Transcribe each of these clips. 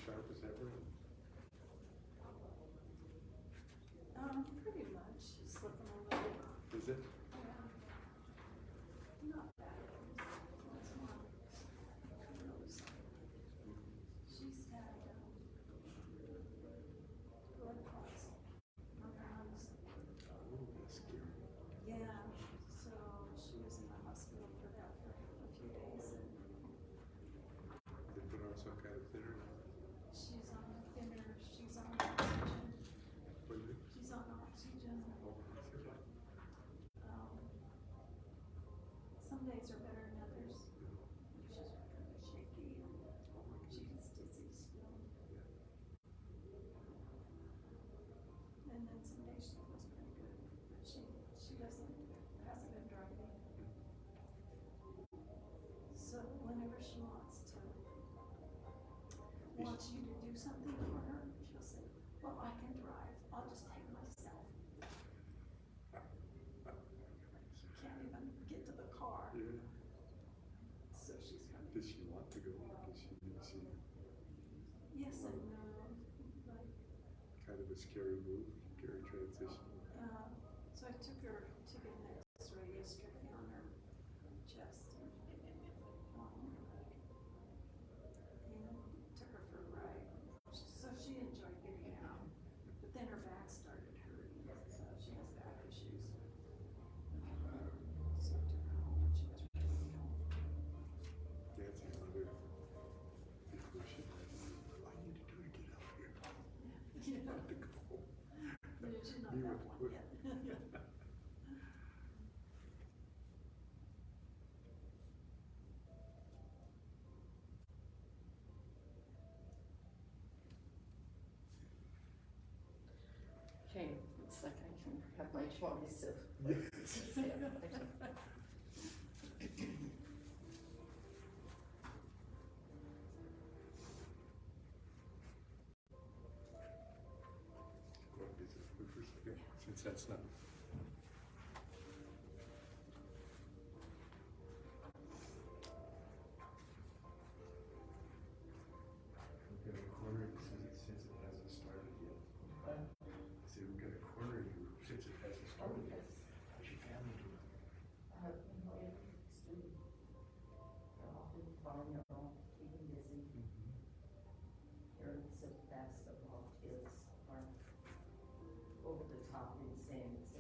sharp as ever? Pretty much. Slipping a little bit. Is it? Yeah. Not bad. It's more nose. She's had blood clots on her lungs. Oh, that's scary. Yeah. So she was in the hospital for that for a few days, and They put her on some kind of thinner now. she's on thinner. She's on oxygen. What is it? She's on oxygen. Oh, is it like? Some days are better than others. She's kind of shaky and Oh my she's goodness. dizzy still. Yeah. And then some days she feels pretty good, but she hasn't been driving. So whenever she wants you to do something for her, she'll say, well, I can drive. I'll just take myself. She can't even get to the car. Yeah. So she's funny. Does she want to go? Or does she see Yes and no. Like, kind of a scary move, scary transition? so I took her to get an X-ray yesterday on her chest and took her for a ride. So she enjoyed getting out, but then her back started hurting. She has back issues. So I took her home and she was really home. Nancy wondered before she died, I need to do to get out here. Yeah. Not to go. Yeah, she's not Be that with- one with- yet. Okay, it's like I can have my choice of. Yes. Go and visit her for a second, since that's not. We've got a corner that says it hasn't started yet. I said, we've got a corner here since it hasn't Oh, started yet. yes. How's your family doing? Everything's good. They're all doing fine, they're all keeping busy. Parents of basketball kids are over the top in saying it's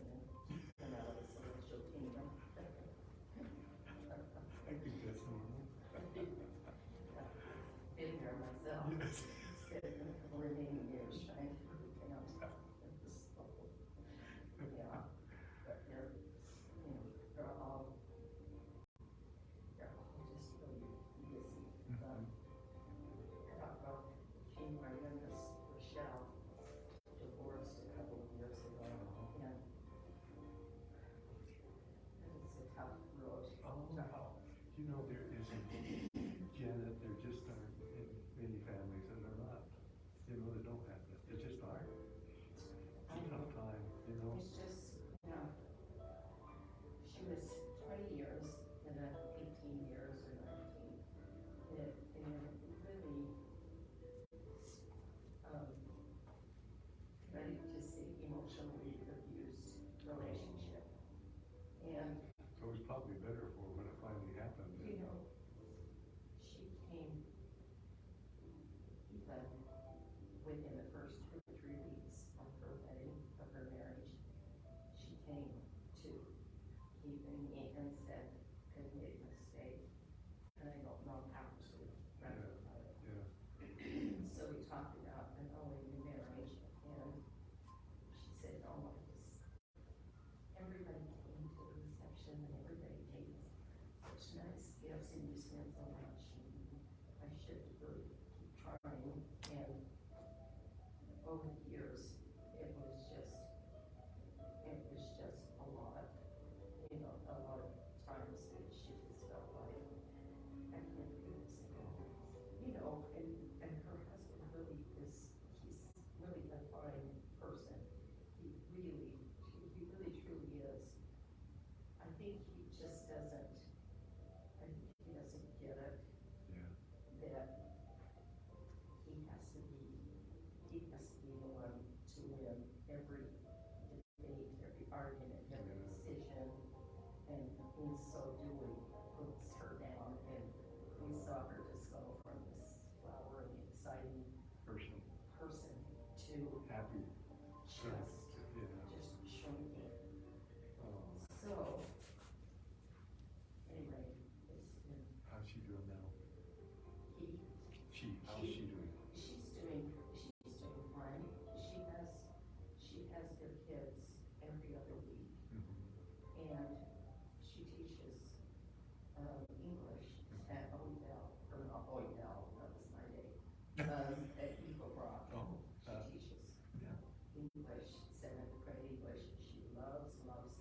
too happy. just shrinking. Oh, So, anyway, it's been, how's she doing now? he, How's she doing? she's doing fine. She has their kids every other week, Mm-hmm. and she teaches, English at Oedell, or not Oedell, that was my day, at Eagle Rock. Oh, She teaches yeah. English, 7th grade English, and she loves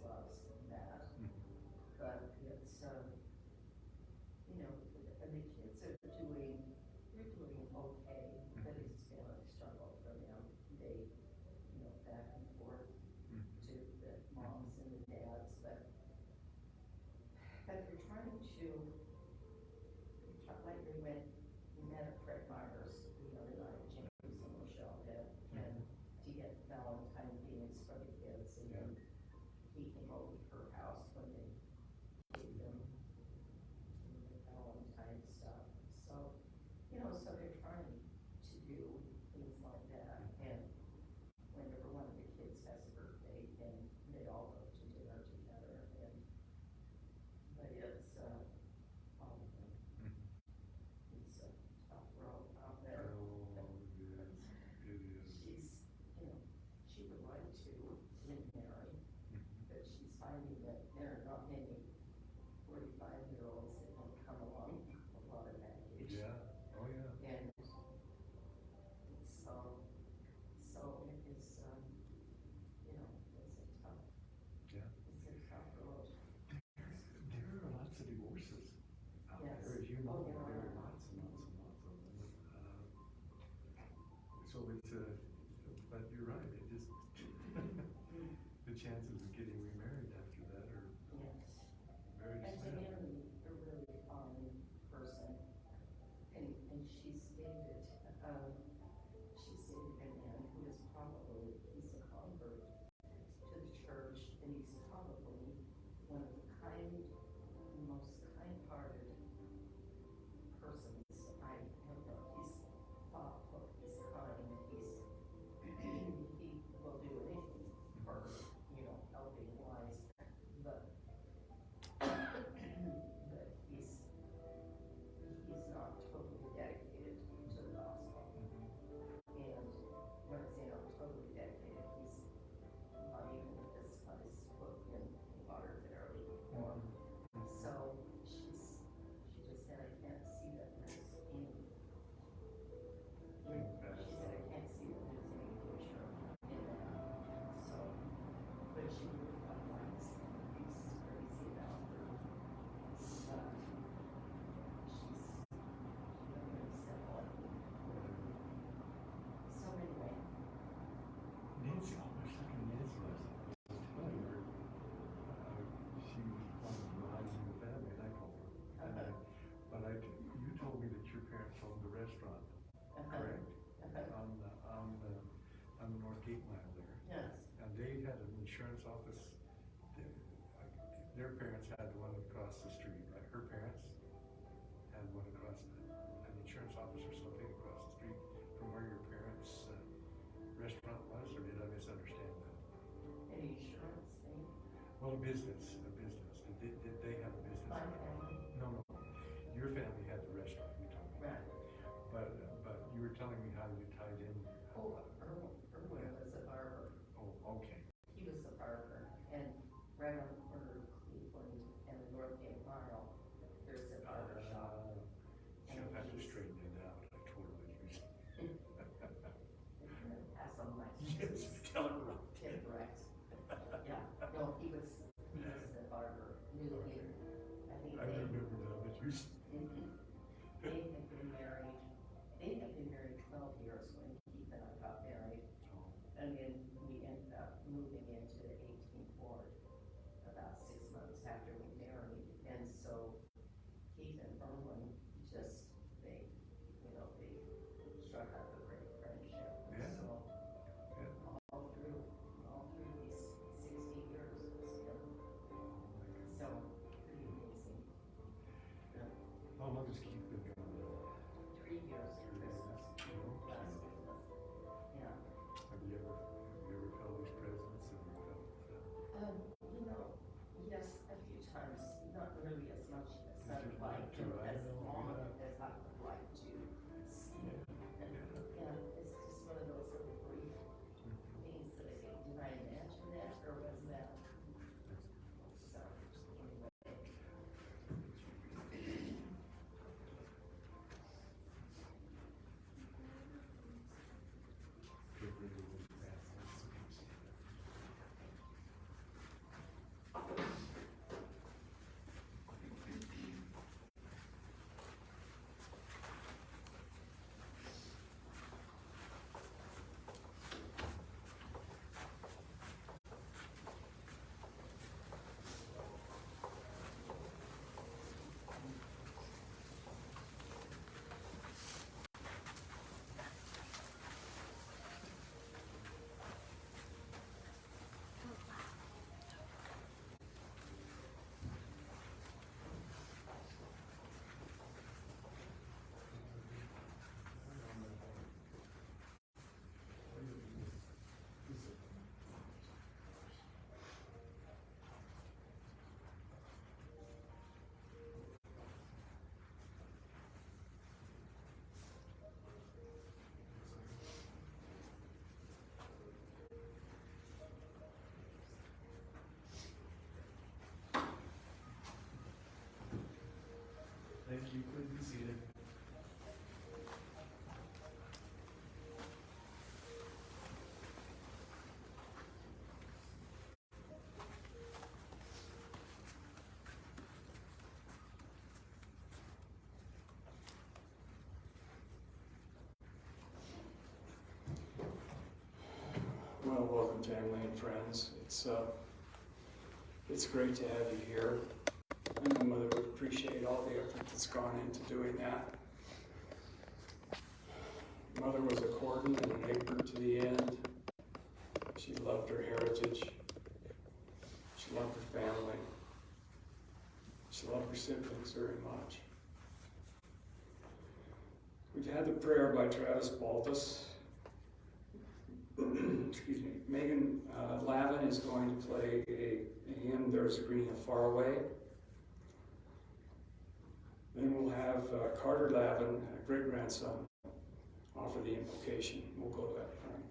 that. Mm-hmm. But it's, you know, and the kids are doing, they're doing okay, but it's been a struggle for them. They, you know, back and forth Mm-hmm. to the moms and the dads, but they're trying to, like we met at Fred Meyer's the other night, James and Michelle did, and to get Valentine games for the kids, and then he came over to her house when they gave them the Valentine stuff. So, you know, so they're trying to do things like that, and whenever one of the kids has a birthday, then they all go to dinner together, and, but it's, all of them. Mm-hmm. It's a tough road out there. Oh, it is. It is. She's, you know, she would like to remarry, Mm-hmm. but she's finding that there are not many 45-year-olds that don't come along, a lot of that age. Yeah. Oh, yeah. And so it is, you know, Yeah. it's a tough road. There are lots of divorces out Yes. there, as you know. Oh, there There are. are lots and lots and lots of them. So it's but you're right. It just the chances of getting remarried after that are Yes. very And to slim. marry a really fine person, and she's dated a man who is probably, he's a convert to the church, and he's probably one of the most kind-hearted persons I have known. He's thoughtful, he's kind, he will do anything for, you know, helping wise, but he's not totally dedicated to the gospel. Mm-hmm. And when I say not totally dedicated, he's not even has got his foot in water barely anymore. Mm-hmm. So she just said, I can't see that there's any, she said, I can't see that there's any future in that. So, but she really got likes, he's crazy about her. She's very simple. So anyway, Nancy, I was talking to Nancy last night. I was telling her she wanted to know how to do the family, and I told her. But you told me that your parents owned the restaurant, correct? On the North Gate Mile there. yes, And they had an insurance office. Their parents had one across the street, right? Her parents had one across an insurance office or something across the street from where your parents' restaurant was, or did I misunderstand that? an insurance thing. Well, a business. Did they have a business? My family. No. Your family had the restaurant, you told me. Right. But you were telling me how you tied in. Oh, Erwin was a barber. Oh, okay. He was a barber, and right on the corner of Cleveland and the North Gate Mile, there's a barber shop. She'll have to straighten it out. I totally use it. Pass on my. Yes, tell her right. Get correct. Yeah, no, he was the barber, knew him, I think I they. remember now that you They had been married 12 years when he It's great to have you here. I know Mother would appreciate all the effort that's gone into doing that. Mother was a Corden and an Egbert to the end. She loved her heritage. She loved her family. She loved her siblings very much. We've had the prayer by Travis Baltus. Excuse me. Megan Lavin is going to play a hymn, There's a Green Hill Far Away. Then we'll have Carter Lavin, a great-grandson, offer the invocation. We'll go to that time.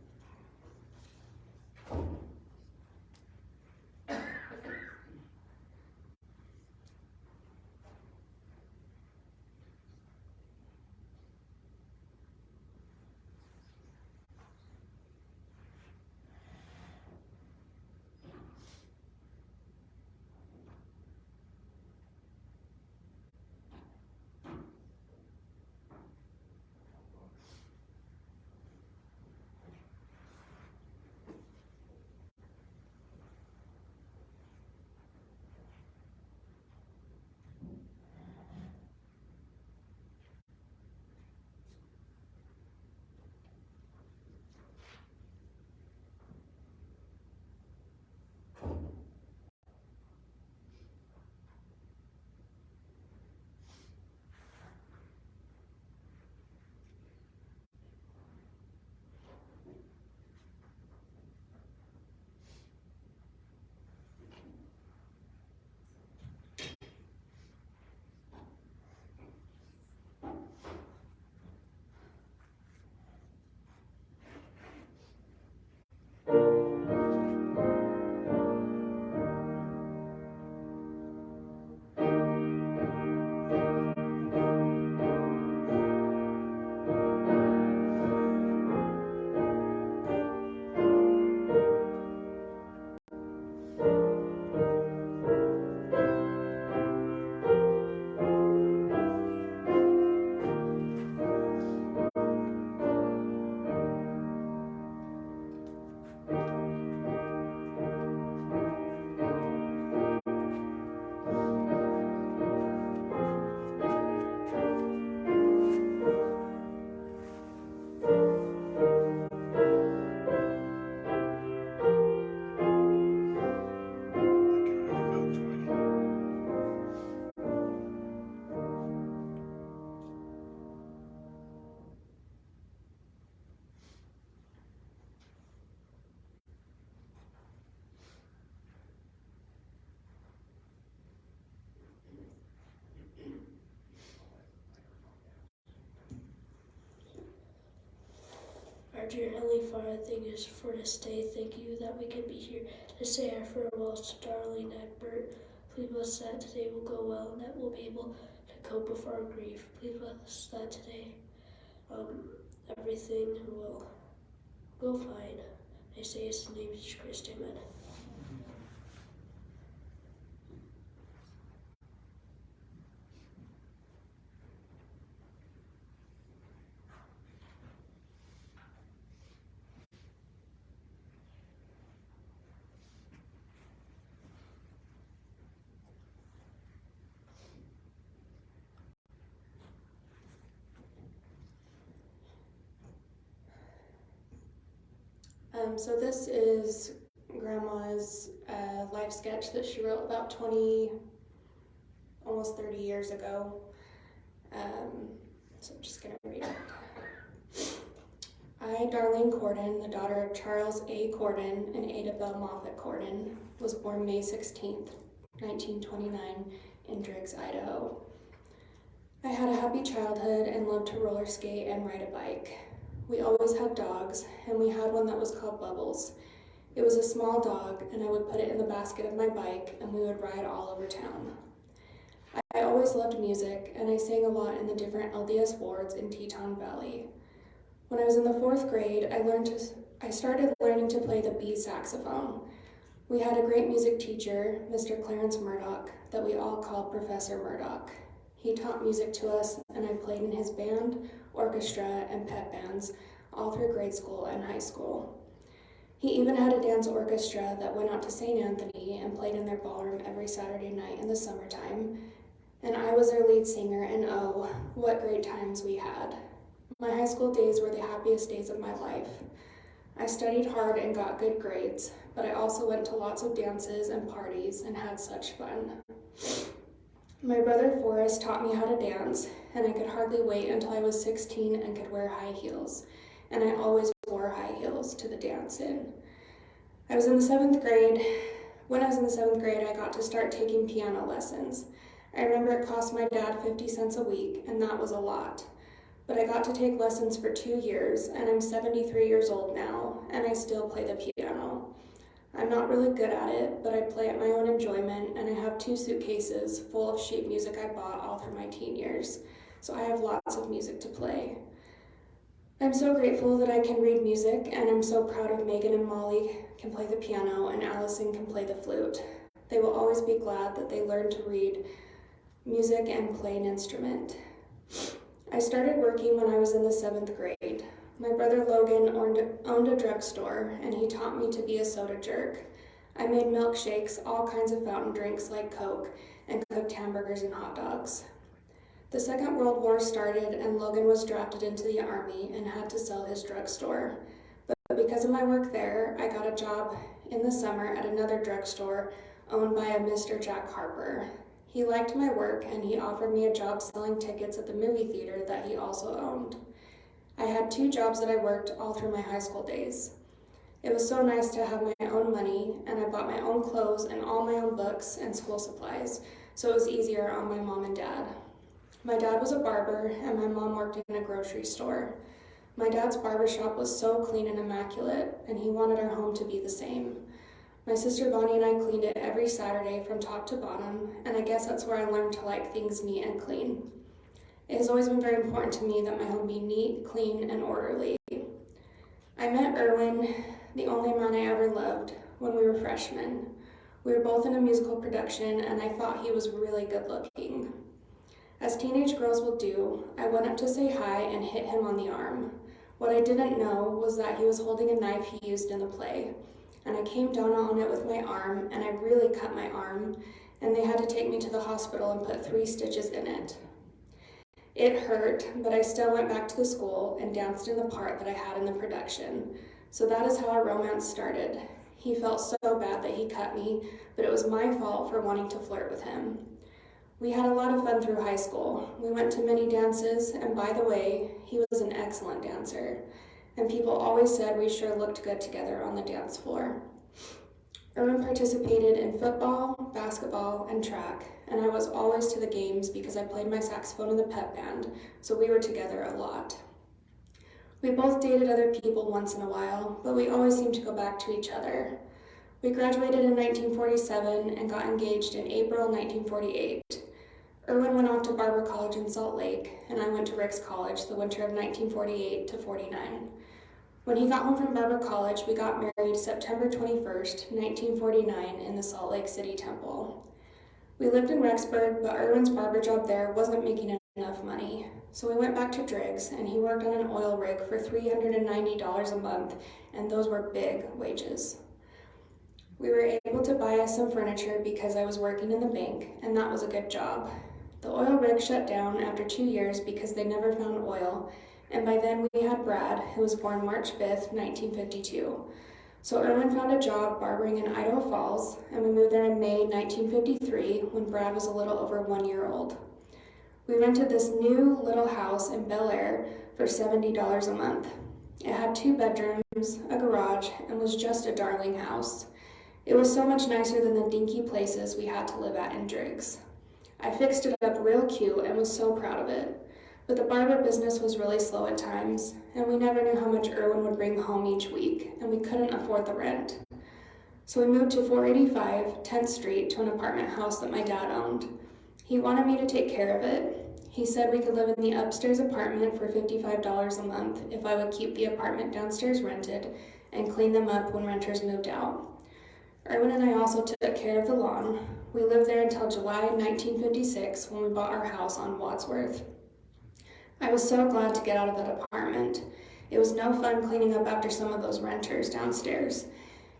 Our dear Heavenly Father, thank you for this day. Thank you that we can be here to say our farewells to Darleene and Egbert. Please bless that today will go well and that we'll be able to cope with our grief. Please bless that today everything will go fine. I say this in the name of Jesus Christ, amen. So this is Grandma's life sketch that she wrote about almost 30 years ago. So I'm just gonna read it. I, Darlene Corden, the daughter of Charles A. Corden and Ada Bell Moffett Corden, was born May 16th, 1929 in Driggs, Idaho. I had a happy childhood and loved to roller skate and ride a bike. We always had dogs, and we had one that was called Bubbles. It was a small dog, and I would put it in the basket of my bike, and we would ride all over town. I always loved music, and I sang a lot in the different LDS wards in Teton Valley. When I was in the 4th grade, I started learning to play the B saxophone. We had a great music teacher, Mr. Clarence Murdoch, that we all called Professor Murdoch. He taught music to us, and I played in his band, orchestra, and pep bands all through grade school and high school. He even had a dance orchestra that went out to St. Anthony and played in their ballroom every Saturday night in the summertime. And I was their lead singer, and oh, what great times we had. My high school days were the happiest days of my life. I studied hard and got good grades, but I also went to lots of dances and parties and had such fun. My brother Forrest taught me how to dance, and I could hardly wait until I was 16 and could wear high heels, and I always wore high heels to the dance in. When I was in the seventh grade, I got to start taking piano lessons. I remember it cost my dad 50 cents a week, and that was a lot. But I got to take lessons for 2 years, and I'm 73 years old now, and I still play the piano. I'm not really good at it, but I play at my own enjoyment, and I have 2 suitcases full of sheet music I bought all through my teen years, so I have lots of music to play. I'm so grateful that I can read music, and I'm so proud of Megan and Molly can play the piano, and Allison can play the flute. They will always be glad that they learned to read music and play an instrument. I started working when I was in the 7th grade. My brother Logan owned a drugstore, and he taught me to be a soda jerk. I made milkshakes, all kinds of fountain drinks like Coke, and cooked hamburgers and hot dogs. The Second World War started, and Logan was drafted into the Army and had to sell his drugstore. But because of my work there, I got a job in the summer at another drugstore owned by a Mr. Jack Harper. He liked my work, and he offered me a job selling tickets at the movie theater that he also owned. I had 2 jobs that I worked all through my high school days. It was so nice to have my own money, and I bought my own clothes and all my own books and school supplies, so it was easier on my mom and dad. My dad was a barber, and my mom worked in a grocery store. My dad's barber shop was so clean and immaculate, and he wanted our home to be the same. My sister Bonnie and I cleaned it every Saturday from top to bottom, and I guess that's where I learned to like things neat and clean. It has always been very important to me that my home be neat, clean, and orderly. I met Erwin, the only man I ever loved, when we were freshmen. We were both in a musical production, and I thought he was really good looking. As teenage girls will do, I went up to say hi and hit him on the arm. What I didn't know was that he was holding a knife he used in the play, and I came down on it with my arm, and I really cut my arm, and they had to take me to the hospital and put 3 stitches in it. It hurt, but I still went back to the school and danced in the part that I had in the production. So that is how our romance started. He felt so bad that he cut me, but it was my fault for wanting to flirt with him. We had a lot of fun through high school. We went to many dances, and by the way, he was an excellent dancer. And people always said we sure looked good together on the dance floor. Erwin participated in football, basketball, and track, and I was always to the games because I played my saxophone in the pep band, so we were together a lot. We both dated other people once in a while, but we always seemed to go back to each other. We graduated in 1947 and got engaged in April 1948. Erwin went off to Barber College in Salt Lake, and I went to Ricks College the winter of 1948 to 49. When he got home from Barber College, we got married September 21st, 1949 in the Salt Lake City Temple. We lived in Rexburg, but Erwin's barber job there wasn't making enough money. So we went back to Driggs, and he worked on an oil rig for $390 a month, and those were big wages. We were able to buy us some furniture because I was working in the bank, and that was a good job. The oil rig shut down after 2 years because they never found oil, and by then we had Brad, who was born March 5th, 1952. So Erwin found a job barbering in Idaho Falls, and we moved there in May 1953 when Brad was a little over 1 year old. We rented this new little house in Bel Air for $70 a month. It had 2 bedrooms, a garage, and was just a darling house. It was so much nicer than the dinky places we had to live at in Driggs. I fixed it up real cute and was so proud of it. But the barber business was really slow at times, and we never knew how much Erwin would bring home each week, and we couldn't afford the rent. So we moved to 485 10th Street to an apartment house that my dad owned. He wanted me to take care of it. He said we could live in the upstairs apartment for $55 a month if I would keep the apartment downstairs rented and clean them up when renters moved out. Erwin and I also took care of the lawn. We lived there until July 1956 when we bought our house on Wadsworth. I was so glad to get out of that apartment. It was no fun cleaning up after some of those renters downstairs.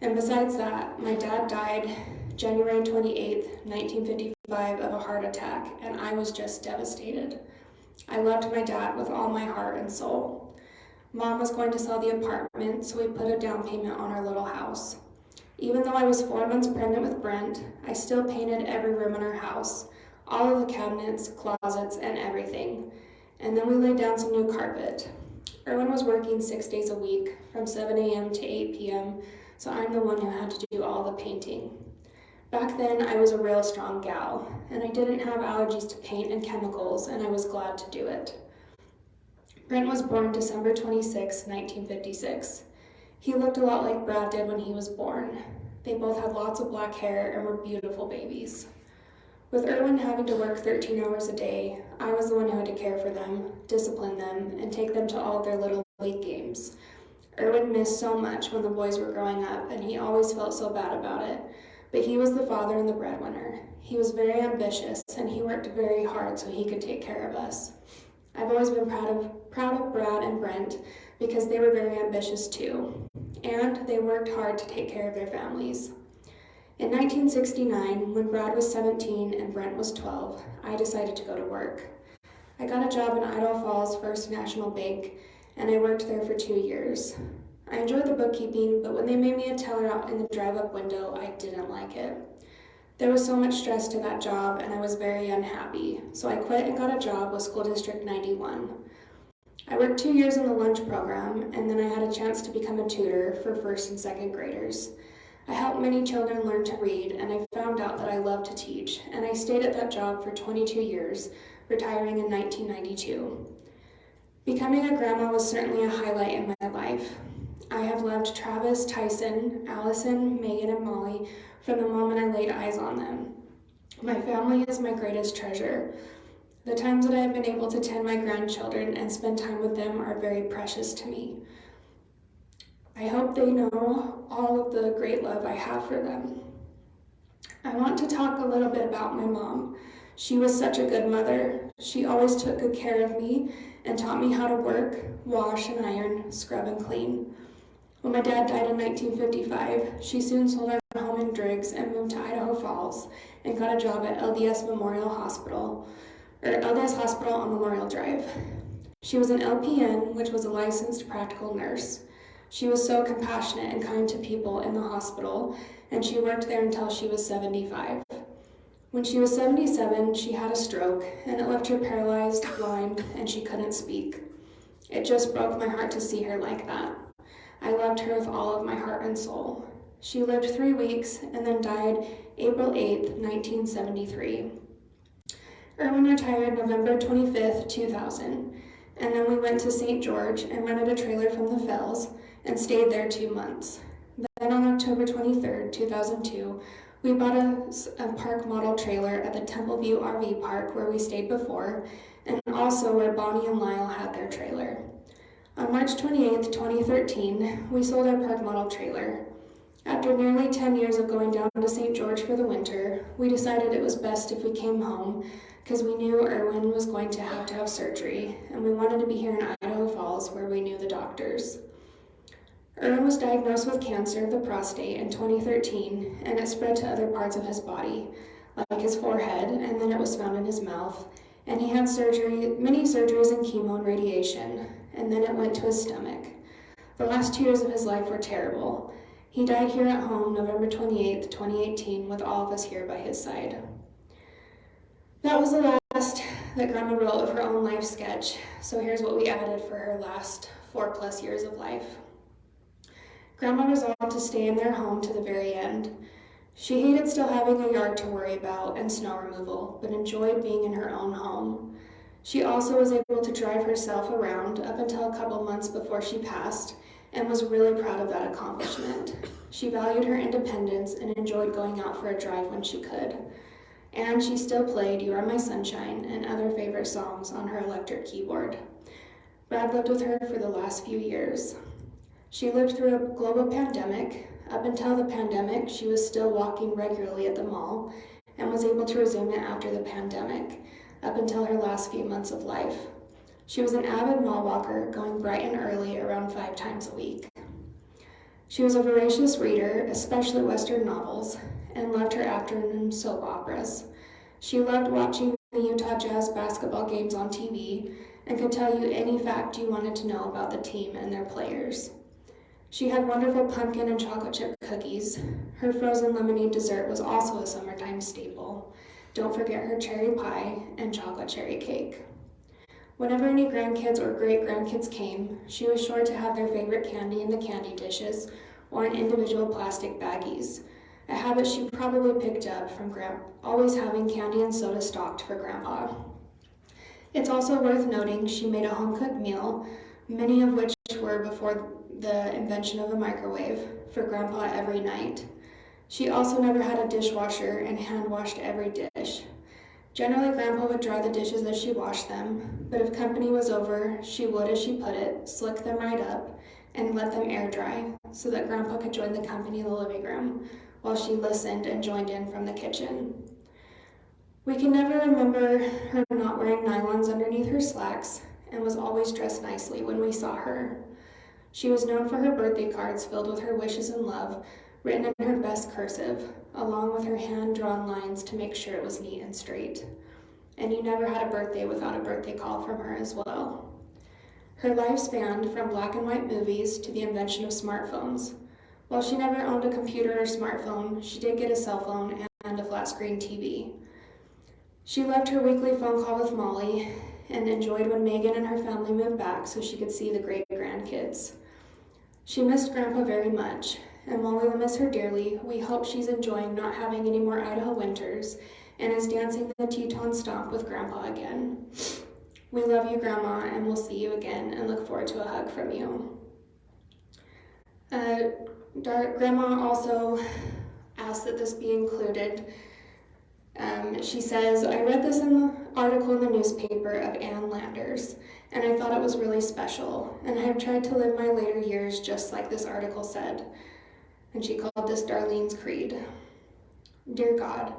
And besides that, my dad died January 28th, 1955 of a heart attack, and I was just devastated. I loved my dad with all my heart and soul. Mom was going to sell the apartment, so we put a down payment on our little house. Even though I was 4 months pregnant with Brent, I still painted every room in our house, all of the cabinets, closets, and everything. And then we laid down some new carpet. Erwin was working 6 days a week, from 7 a.m. to 8 p.m., so I'm the one who had to do all the painting. Back then, I was a real strong gal, and I didn't have allergies to paint and chemicals, and I was glad to do it. Brent was born December 26, 1956. He looked a lot like Brad did when he was born. They both had lots of black hair and were beautiful babies. With Erwin having to work 13 hours a day, I was the one who had to care for them, discipline them, and take them to all of their little league games. Erwin missed so much when the boys were growing up, and he always felt so bad about it. But he was the father and the breadwinner. He was very ambitious, and he worked very hard so he could take care of us. I've always been proud of Brad and Brent because they were very ambitious too, and they worked hard to take care of their families. In 1969, when Brad was 17 and Brent was 12, I decided to go to work. I got a job in Idaho Falls First National Bank, and I worked there for 2 years. I enjoyed the bookkeeping, but when they made me a teller out in the drive-up window, I didn't like it. There was so much stress to that job, and I was very unhappy, so I quit and got a job with School District 91. I worked 2 years in the lunch program, and then I had a chance to become a tutor for first and second graders. I helped many children learn to read, and I found out that I loved to teach, and I stayed at that job for 22 years, retiring in 1992. Becoming a grandma was certainly a highlight in my life. I have loved Travis, Tyson, Allison, Megan, and Molly from the moment I laid eyes on them. My family is my greatest treasure. The times that I have been able to tend my grandchildren and spend time with them are very precious to me. I hope they know all of the great love I have for them. I want to talk a little bit about my mom. She was such a good mother. She always took good care of me and taught me how to work, wash and iron, scrub and clean. When my dad died in 1955, she soon sold our home in Driggs and moved to Idaho Falls and got a job at LDS Hospital on Memorial Drive. She was an LPN, which was a licensed practical nurse. She was so compassionate and kind to people in the hospital, and she worked there until she was 75. When she was 77, she had a stroke, and it left her paralyzed, blind, and she couldn't speak. It just broke my heart to see her like that. I loved her with all of my heart and soul. She lived 3 weeks and then died April 8, 1973. Erwin retired November 25th, 2000, and then we went to St. George and rented a trailer from the Fells and stayed there 2 months. Then on October 23rd, 2002, we bought a park model trailer at the Templeview RV Park where we stayed before, and also where Bonnie and Lyle had their trailer. On March 28, 2013, we sold our park model trailer. After nearly 10 years of going down to St. George for the winter, we decided it was best if we came home because we knew Erwin was going to have surgery, and we wanted to be here in Idaho Falls where we knew the doctors. Erwin was diagnosed with cancer of the prostate in 2013, and it spread to other parts of his body, like his forehead, and then it was found in his mouth. And he had many surgeries and chemo and radiation, and then it went to his stomach. The last 2 years of his life were terrible. He died here at home November 28, 2018, with all of us here by his side. That was the last that Grandma wrote of her own life sketch, so here's what we added for her last 4+ years of life. Grandma resolved to stay in their home to the very end. She hated still having a yard to worry about and snow removal, but enjoyed being in her own home. She also was able to drive herself around up until a couple months before she passed, and was really proud of that accomplishment. She valued her independence and enjoyed going out for a drive when she could. And she still played You Are My Sunshine and other favorite songs on her electric keyboard. Brad lived with her for the last few years. She lived through a global pandemic. Up until the pandemic, she was still walking regularly at the mall and was able to resume it after the pandemic, up until her last few months of life. She was an avid mall walker, going bright and early around 5 times a week. She was a voracious reader, especially Western novels, and loved her afternoon soap operas. She loved watching the Utah Jazz basketball games on TV and could tell you any fact you wanted to know about the team and their players. She had wonderful pumpkin and chocolate chip cookies. Her frozen lemonade dessert was also a summertime staple. Don't forget her cherry pie and chocolate cherry cake. Whenever any grandkids or great-grandkids came, she was sure to have their favorite candy in the candy dishes or in individual plastic baggies, a habit she probably picked up from always having candy and soda stocked for Grandpa. It's also worth noting she made a home-cooked meal, many of which were before the invention of the microwave, for Grandpa every night. She also never had a dishwasher and hand-washed every dish. Generally, Grandpa would dry the dishes as she washed them, but if company was over, she would, as she put it, slick them right up and let them air dry so that Grandpa could join the company in the living room while she listened and joined in from the kitchen. We can never remember her not wearing nylons underneath her slacks and was always dressed nicely when we saw her. She was known for her birthday cards filled with her wishes and love, written in her best cursive, along with her hand-drawn lines to make sure it was neat and straight. And you never had a birthday without a birthday call from her as well. Her life spanned from black and white movies to the invention of smartphones. While she never owned a computer or smartphone, she did get a cell phone and a flat-screen TV. She loved her weekly phone call with Molly and enjoyed when Megan and her family moved back so she could see the great-grandkids. She missed Grandpa very much, and while we will miss her dearly, we hope she's enjoying not having any more Idaho winters and is dancing the Teton Stomp with Grandpa again. We love you, Grandma, and we'll see you again and look forward to a hug from you. Grandma also asked that this be included. She says, I read this in the article in the newspaper of Ann Landers, and I thought it was really special, and I have tried to live my later years just like this article said. And she called this Darlene's Creed. Dear God,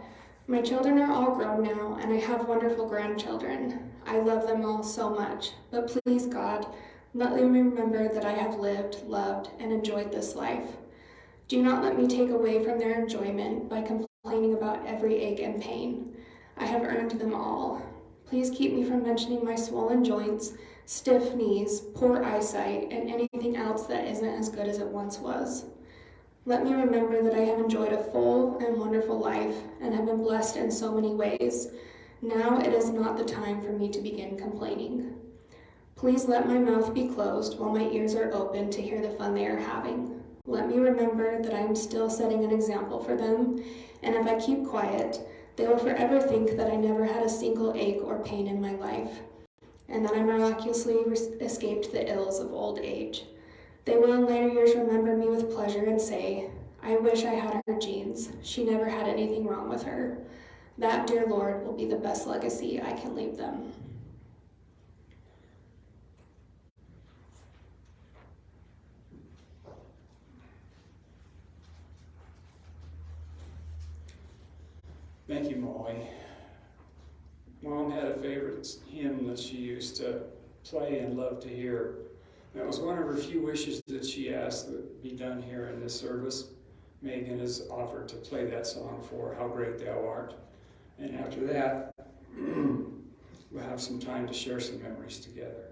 my children are all grown now, and I have wonderful grandchildren. I love them all so much, but please, God, let them remember that I have lived, loved, and enjoyed this life. Do not let me take away from their enjoyment by complaining about every ache and pain. I have earned them all. Please keep me from mentioning my swollen joints, stiff knees, poor eyesight, and anything else that isn't as good as it once was. Let me remember that I have enjoyed a full and wonderful life and have been blessed in so many ways. Now it is not the time for me to begin complaining. Please let my mouth be closed while my ears are open to hear the fun they are having. Let me remember that I am still setting an example for them, and if I keep quiet, they will forever think that I never had a single ache or pain in my life, and that I miraculously escaped the ills of old age. They will in later years remember me with pleasure and say, I wish I had her genes. She never had anything wrong with her. That, dear Lord, will be the best legacy I can leave them. Thank you, Molly. Mom had a favorite hymn that she used to play and love to hear. That was one of her few wishes that she asked that be done here in this service. Megan has offered to play that song for How Great Thou Art. And after that, we'll have some time to share some memories together.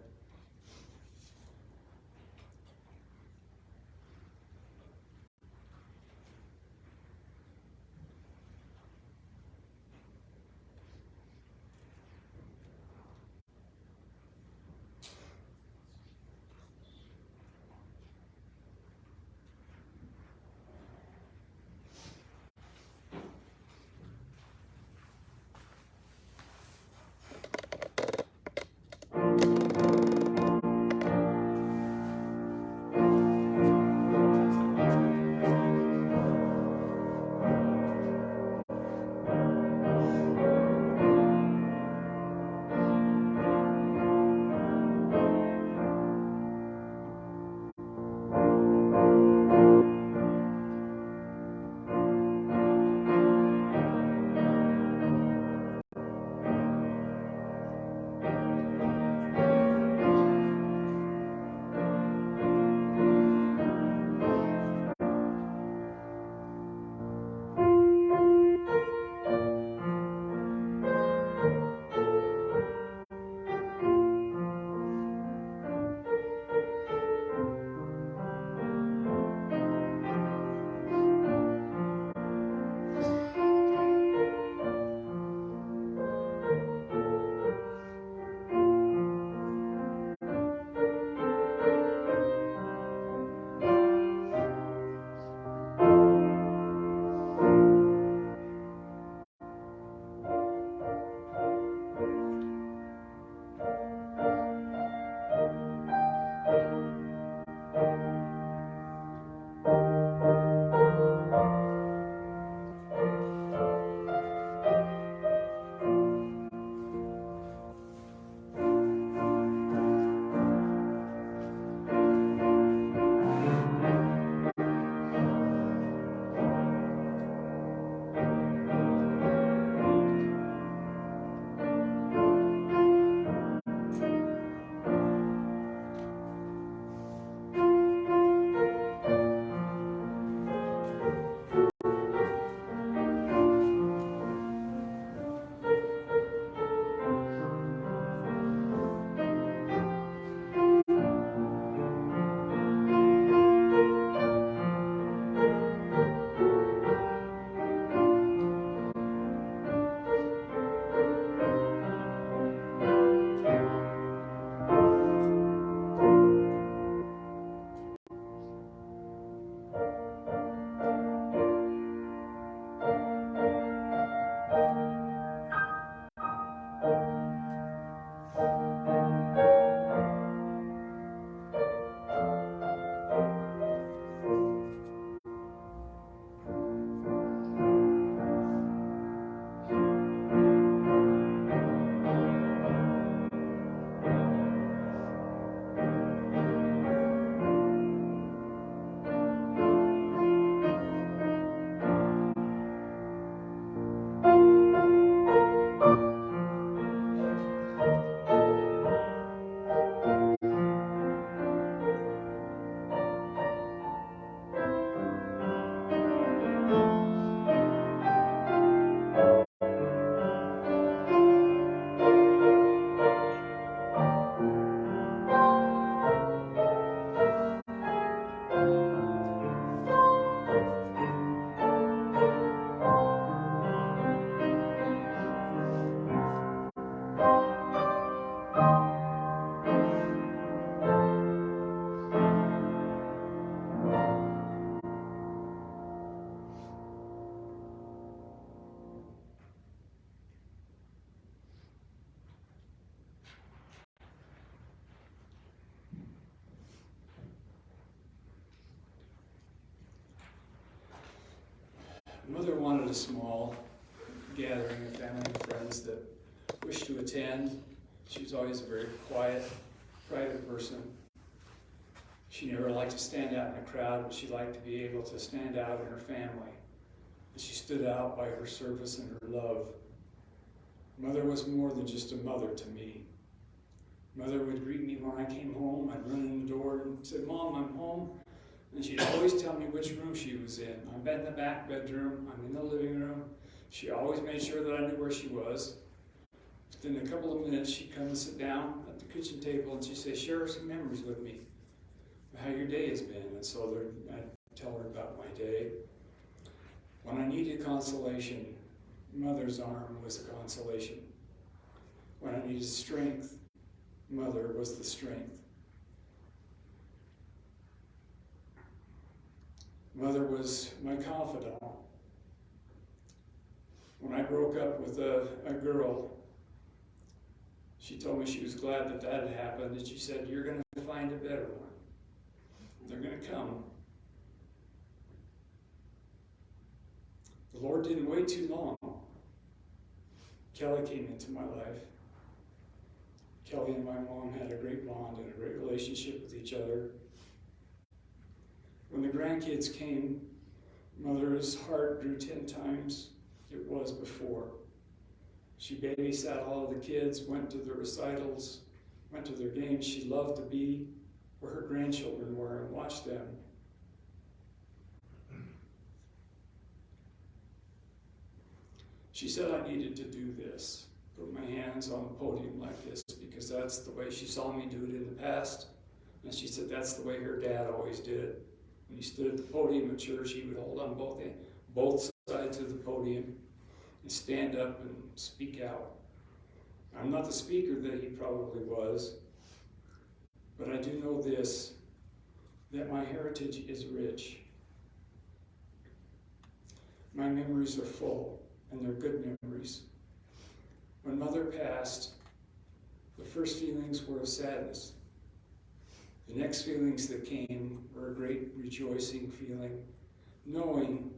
Mother wanted a small gathering of family and friends that wished to attend. She was always a very quiet, private person. She never liked to stand out in a crowd, but she liked to be able to stand out in her family. And she stood out by her service and her love. Mother was more than just a mother to me. Mother would greet me when I came home. I'd run in the door and say, "Mom, I'm home." And she'd always tell me which room she was in. I'm in the back bedroom, I'm in the living room. She always made sure that I knew where she was. Within a couple of minutes, she'd come and sit down at the kitchen table and she'd say, "Share some memories with me, how your day has been." And so I'd tell her about my day. When I needed consolation, Mother's arm was a consolation. When I needed strength, Mother was the strength. Mother was my confidant. When I broke up with a girl, she told me she was glad that that had happened, and she said, "You're going to find a better one. They're going to come." The Lord didn't wait too long. Kelly came into my life. Kelly and my mom had a great bond and a great relationship with each other. When the grandkids came, Mother's heart grew 10 times it was before. She babysat all of the kids, went to the recitals, went to their games. She loved to be where her grandchildren were and watch them. She said I needed to do this, put my hands on the podium like this, because that's the way she saw me do it in the past. And she said that's the way her dad always did it. When he stood at the podium at church, he would hold on both sides of the podium and stand up and speak out. I'm not the speaker that he probably was, but I do know this, that my heritage is rich. My memories are full, and they're good memories. When Mother passed, the first feelings were of sadness. The next feelings that came were a great rejoicing feeling, knowing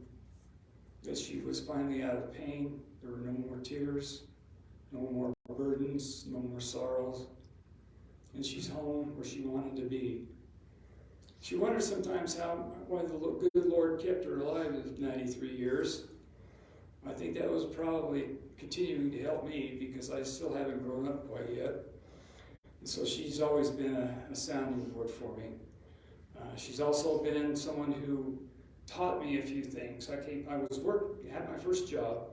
that she was finally out of pain. There were no more tears, no more burdens, no more sorrows, and she's home where she wanted to be. She wondered sometimes why the good Lord kept her alive at 93 years. I think that was probably continuing to help me because I still haven't grown up quite yet. And so she's always been a sounding board for me. She's also been someone who taught me a few things. I had my first job,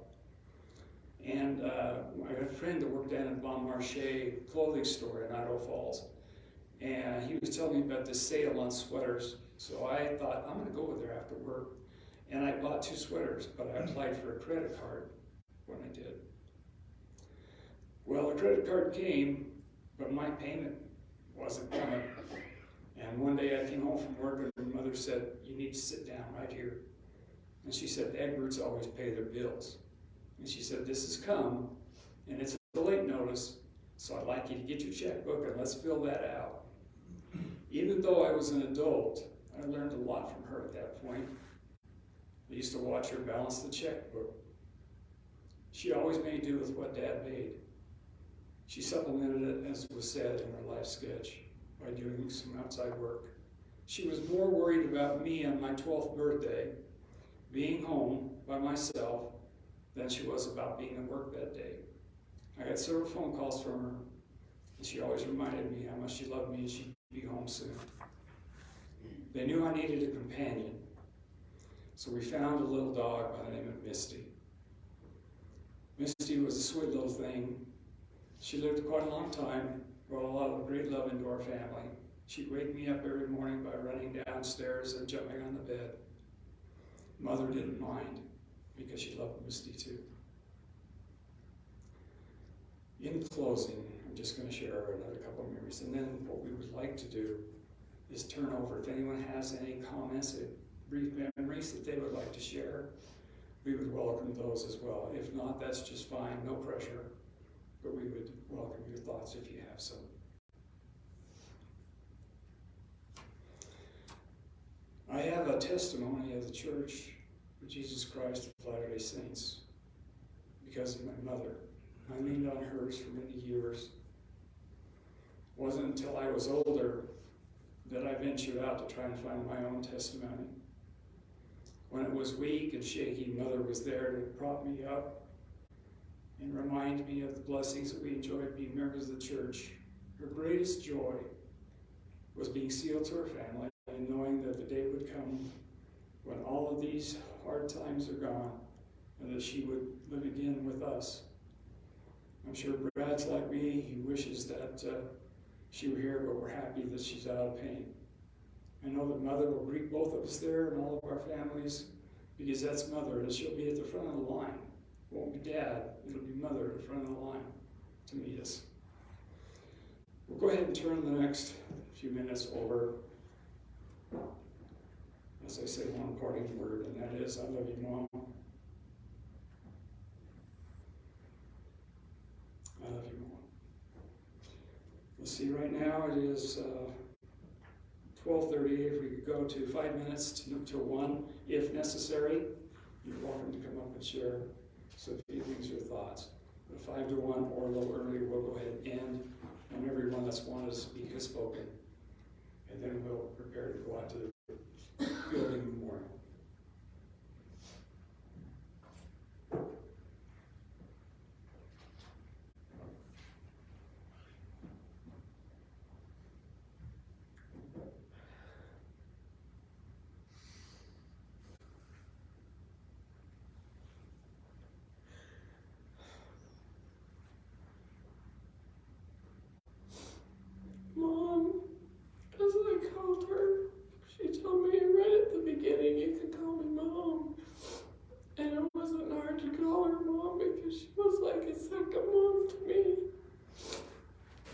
and I had a friend that worked down at Bon Marché clothing store in Idaho Falls. And he was telling me about this sale on sweaters. So I thought, I'm going to go with her after work. And I bought 2 sweaters, but I applied for a credit card when I did. Well, the credit card came, but my payment wasn't coming. And one day I came home from work and Mother said, "You need to sit down right here." And she said, "Egberts always pay their bills." And she said, "This has come, and it's a late notice, so I'd like you to get your checkbook and let's fill that out." Even though I was an adult, I learned a lot from her at that point. I used to watch her balance the checkbook. She always made do with what Dad made. She supplemented it, as was said in her life sketch, by doing some outside work. She was more worried about me on my 12th birthday, being home by myself, than she was about being at work that day. I got several phone calls from her, and she always reminded me how much she loved me and she'd be home soon. They knew I needed a companion, so we found a little dog by the name of Misty. Misty was a sweet little thing. She lived quite a long time, brought a lot of great love into our family. She'd wake me up every morning by running downstairs and jumping on the bed. Mother didn't mind, because she loved Misty too. In closing, I'm just going to share another couple of memories, and then what we would like to do is turn over. If anyone has any comments, brief memories that they would like to share, we would welcome those as well. If not, that's just fine, no pressure, but we would welcome your thoughts if you have some. I have a testimony of the church for Jesus Christ of Latter-day Saints because of my mother. I leaned on hers for many years. It wasn't until I was older that I ventured out to try and find my own testimony. When it was weak and shaky, Mother was there to prop me up and remind me of the blessings that we enjoyed being members of the church. Her greatest joy was being sealed to her family and knowing that the day would come when all of these hard times are gone and that she would live again with us. I'm sure Brad's like me. He wishes that she were here, but we're happy that she's out of pain. I know that Mother will greet both of us there and all of our families because that's Mother, and she'll be at the front of the line. It won't be Dad, it'll be Mother at the front of the line to meet us. We'll go ahead and turn the next few minutes over. As I say one parting word, and that is, I love you, Mom. I love you, Mom. Let's see, right now it is 12:30. If we could go to 5 minutes to 1, if necessary, you're welcome to come up and share some feelings or thoughts. But 5 to 1 or a little earlier, we'll go ahead and end, and everyone that's wanted to speak has spoken. And then we'll prepare to go out to the building memorial. Mom, as I called her, she told me right at the beginning you could call me Mom. And it wasn't hard to call her Mom because she was like a second mom to me.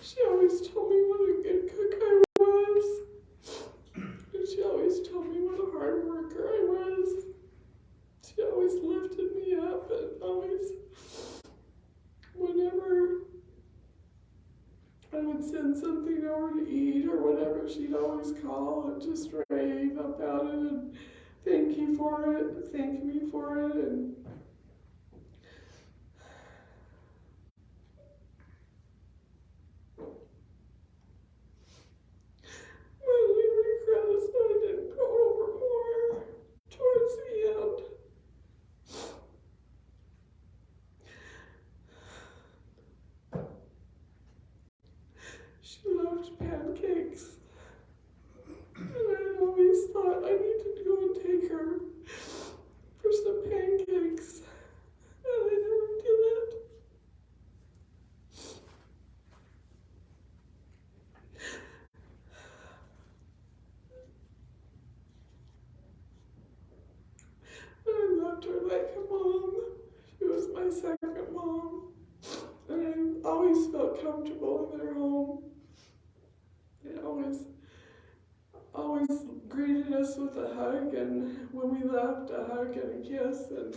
She always told me what a good cook I was. And she always told me what a hard worker I was. She always lifted me up and always, whenever I would send something over to eat or whatever, she'd always call and just rave about it and thank you for it, and thank me for it. And my only regret is that I didn't go over more towards the end. She loved pancakes. And I always thought I needed to go and take her for some pancakes. And I never did it. I loved her like a mom. She was my second mom. And I always felt comfortable in their home. They always greeted us with a hug, and when we left, a hug and a kiss. And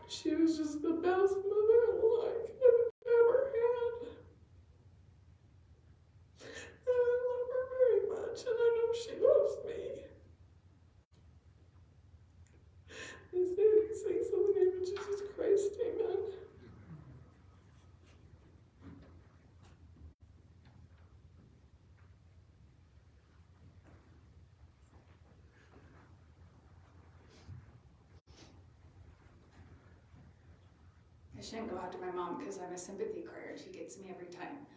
she was just the best mother-in-law I could have ever had. And I love her very much, and I know she loves me. I say these things in the name of Jesus Christ, amen. I shouldn't go out to my mom because I'm a sympathy crier. She gets me every time.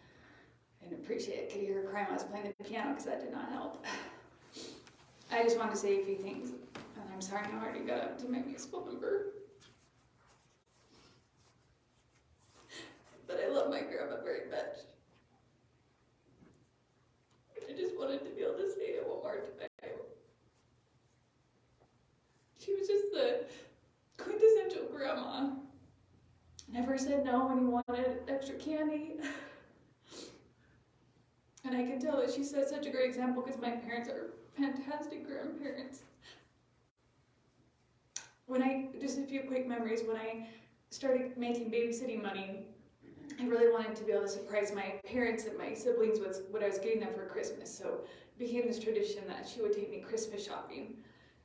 I didn't appreciate it. Could hear her crying when I was playing the piano because that did not help. I just wanted to say a few things, and I'm sorry I already got up to my musical number. But I love my grandma very much. I just wanted to be able to say it one more time. She was just the quintessential grandma. Never said no when he wanted extra candy. And I can tell that she set such a great example because my parents are fantastic grandparents. Just a few quick memories, when I started making babysitting money, I really wanted to be able to surprise my parents and my siblings with what I was getting them for Christmas. So it became this tradition that she would take me Christmas shopping.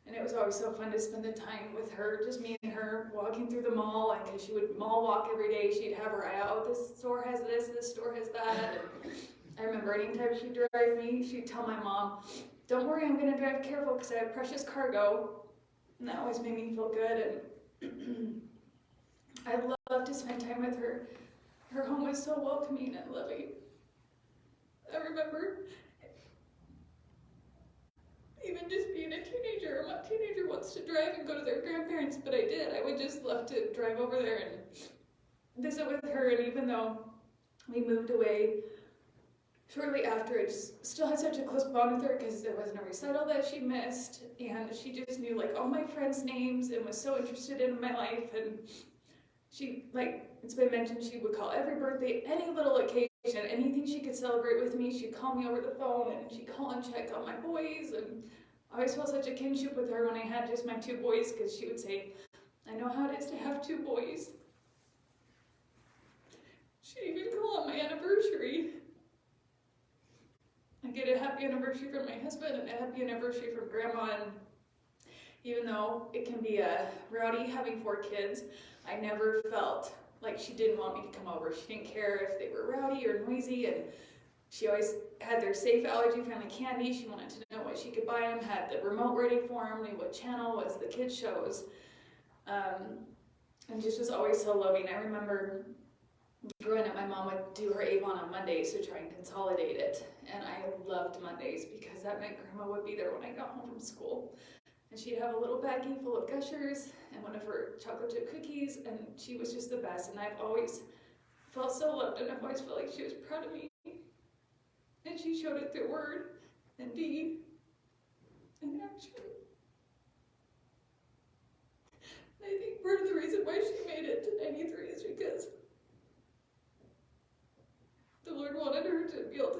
And it was always so fun to spend the time with her, just me and her walking through the mall. And because she would mall walk every day, she'd have her eye out. This store has this store has that. And I remember anytime she'd drive me, she'd tell my mom, "Don't worry, I'm going to drive careful because I have precious cargo." And that always made me feel good. And I loved to spend time with her. Her home was so welcoming and loving. I remember even just being a teenager. My teenager wants to drive and go to their grandparents, but I did. I would just love to drive over there and visit with her. And even though we moved away shortly after, I just still had such a close bond with her because there wasn't a recital that she missed, and she just knew like all my friends' names and was so interested in my life. And she, like it's been mentioned, she would call every birthday, any little occasion, anything she could celebrate with me. She'd call me over the phone and she'd call and check on my boys. And I always felt such a kinship with her when I had just my 2 boys, because she would say, "I know how it is to have 2 boys." She'd even call on my anniversary. I get a happy anniversary from my husband and a happy anniversary from Grandma. And even though it can be rowdy having 4 kids, I never felt like she didn't want me to come over. She didn't care if they were rowdy or noisy, and she always had their safe allergy-friendly candy. She wanted to know what she could buy them, had the remote ready for them, knew what channel was the kids' shows, and just was always so loving. I remember growing up, my mom would do her Avon on Mondays to try and consolidate it, and I loved Mondays because that meant Grandma would be there when I got home from school. And she'd have a little baggie full of Gushers and one of her chocolate chip cookies, and she was just the best. And I've always felt so loved, and I've always felt like she was proud of me. And she showed it through word and deed and action. And I think part of the reason why she made it to 93 is because the Lord wanted her to be able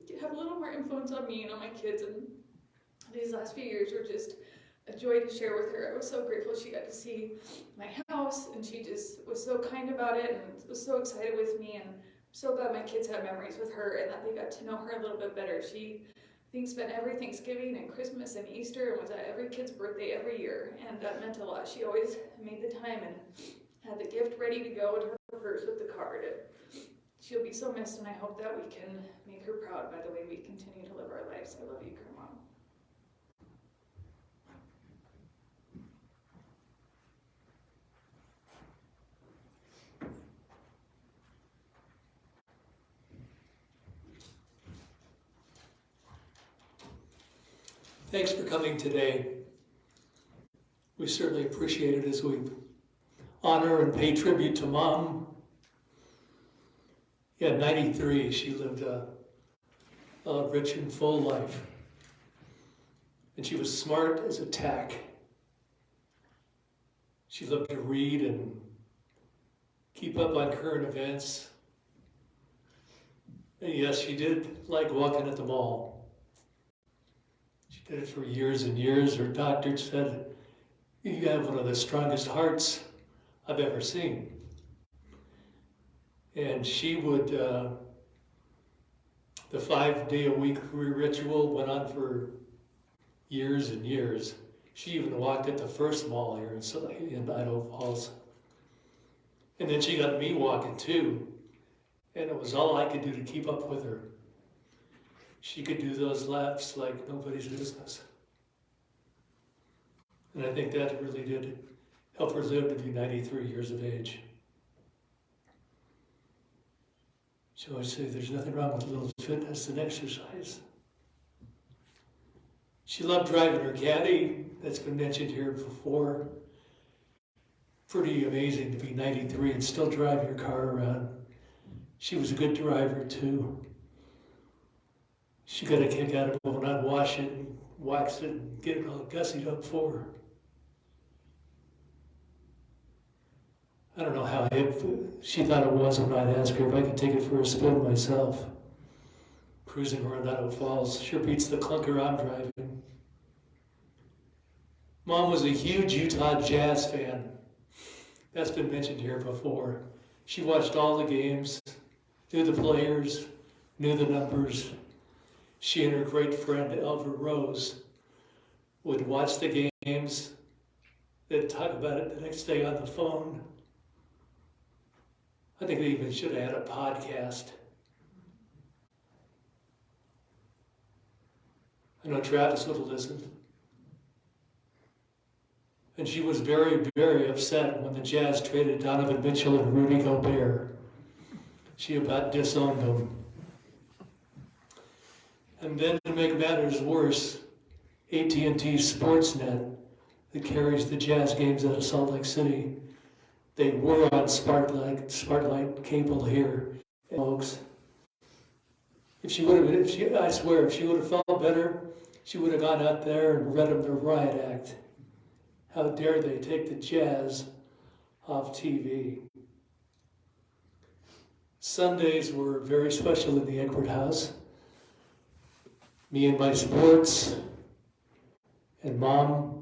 to have a little more influence on me and on my kids. And these last few years were just a joy to share with her. I was so grateful she got to see my house, and she just was so kind about it and was so excited with me. And I'm so glad my kids had memories with her and that they got to know her a little bit better. She, I think, spent every Thanksgiving and Christmas and Easter and was at every kid's birthday every year, and that meant a lot. She always made the time and had the gift ready to go in her purse with the card. And she'll be so missed, and I hope that we can make her proud by the way we continue to live our lives. I love you, Grandma. Thanks for coming today. We certainly appreciate it as we honor and pay tribute to Mom. Yeah, 93, she lived a rich and full life. And she was smart as a tack. She loved to read and keep up on current events. And yes, she did like walking at the mall. She did it for years and years. Her doctor said, "You have one of the strongest hearts I've ever seen." And she would, the 5-day-a-week ritual went on for years and years. She even walked at the first mall here in Idaho Falls. And then she got me walking too. And it was all I could do to keep up with her. She could do those laps like nobody's business. And I think that really did help her live to be 93 years of age. She always say there's nothing wrong with a little fitness and exercise. She loved driving her caddy. That's been mentioned here before. Pretty amazing to be 93 and still drive your car around. She was a good driver too. She got a kick out of it when I'd wash it and wax it and get it all gussied up for her. I don't know how hip she thought it was when I'd ask her if I could take it for a spin myself. Cruising around Idaho Falls sure beats the clunker I'm driving. Mom was a huge Utah Jazz fan. That's been mentioned here before. She watched all the games, knew the players, knew the numbers. She and her great friend Elver Rose would watch the games, they'd talk about it the next day on the phone. I think they even should have had a podcast. I know Travis would have listened. And she was very, very upset when the Jazz traded Donovan Mitchell and Rudy Gobert. She about disowned them. And then to make matters worse, AT&T Sportsnet, that carries the Jazz games out of Salt Lake City, they were on Sparklight cable here, folks. If she would have, I swear, if she would have felt better, she would have gone out there and read them the riot act. How dare they take the Jazz off TV? Sundays were very special in the Egbert house. Me and my sports, and Mom,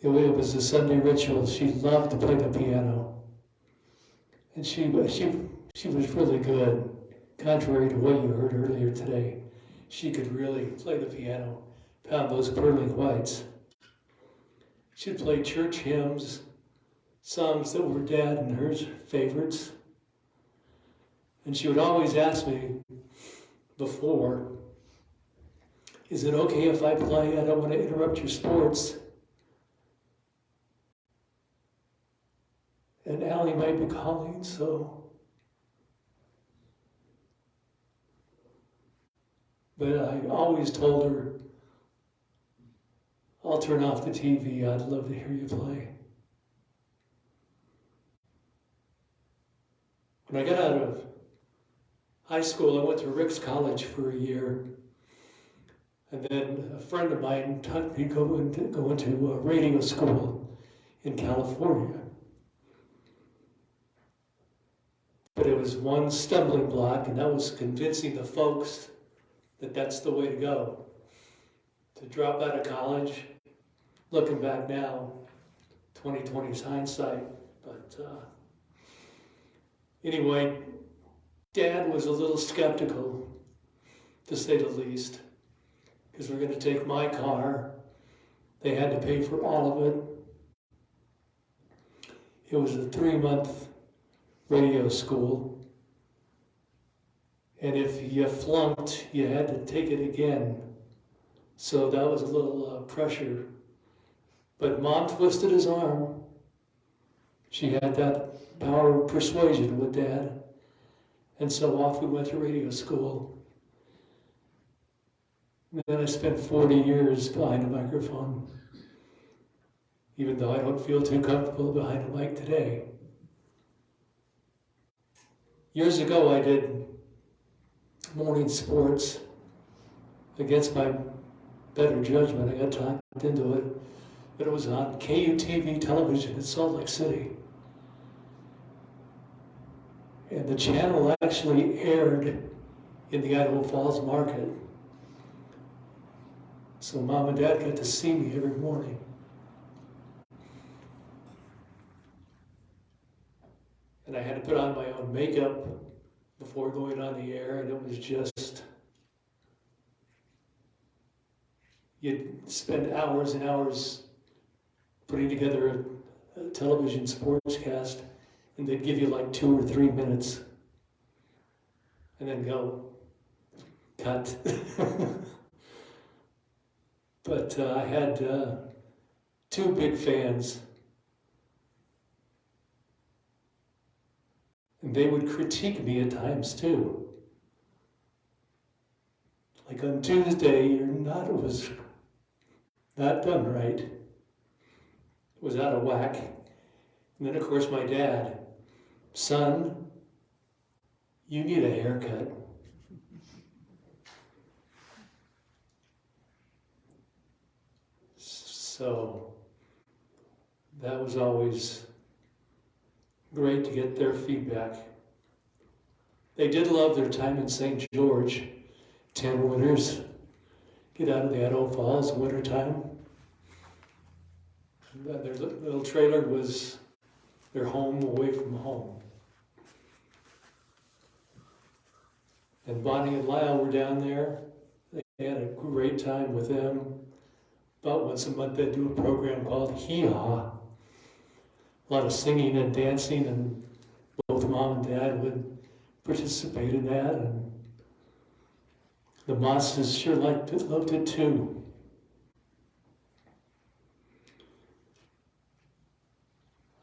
it was a Sunday ritual. She loved to play the piano. And she was really good, contrary to what you heard earlier today. She could really play the piano, pound those pearly whites. She'd play church hymns, songs that were Dad and hers favorites. And she would always ask me before, is it okay if I play? I don't want to interrupt your sports. And Allie might be calling, so. But I always told her, I'll turn off the TV. I'd love to hear you play. When I got out of high school, I went to Rick's College for a year. And then a friend of mine taught me go into a radio school in California. But it was one stumbling block, and that was convincing the folks that that's the way to go. To drop out of college, looking back now, 2020's hindsight. But anyway, Dad was a little skeptical, to say the least, because we're going to take my car. They had to pay for all of it. It was a 3-month radio school. And if you flunked, you had to take it again. So that was a little pressure. But Mom twisted his arm. She had that power of persuasion with Dad. And so off we went to radio school. And then I spent 40 years behind a microphone, even though I don't feel too comfortable behind a mic today. Years ago, I did morning sports against my better judgment. I got talked into it, but it was on KUTV television in Salt Lake City. And the channel actually aired in the Idaho Falls market. So Mom and Dad got to see me every morning. And I had to put on my own makeup before going on the air, and it was just, you'd spend hours and hours putting together a television sportscast, and they'd give you like 2 or 3 minutes, and then go, cut. But I had 2 big fans. And they would critique me at times too. Like on Tuesday, it was not done right. It was out of whack. And then of course my dad, son, you need a haircut. So that was always great to get their feedback. They did love their time in St. George. 10 winters. Get out of the Idaho Falls in wintertime. Their little trailer was their home away from home. And Bonnie and Lyle were down there. They had a great time with them. About once a month they do a program called Hee Haw. A lot of singing and dancing, and both mom and dad would participate in that, and the Mosses sure loved it too.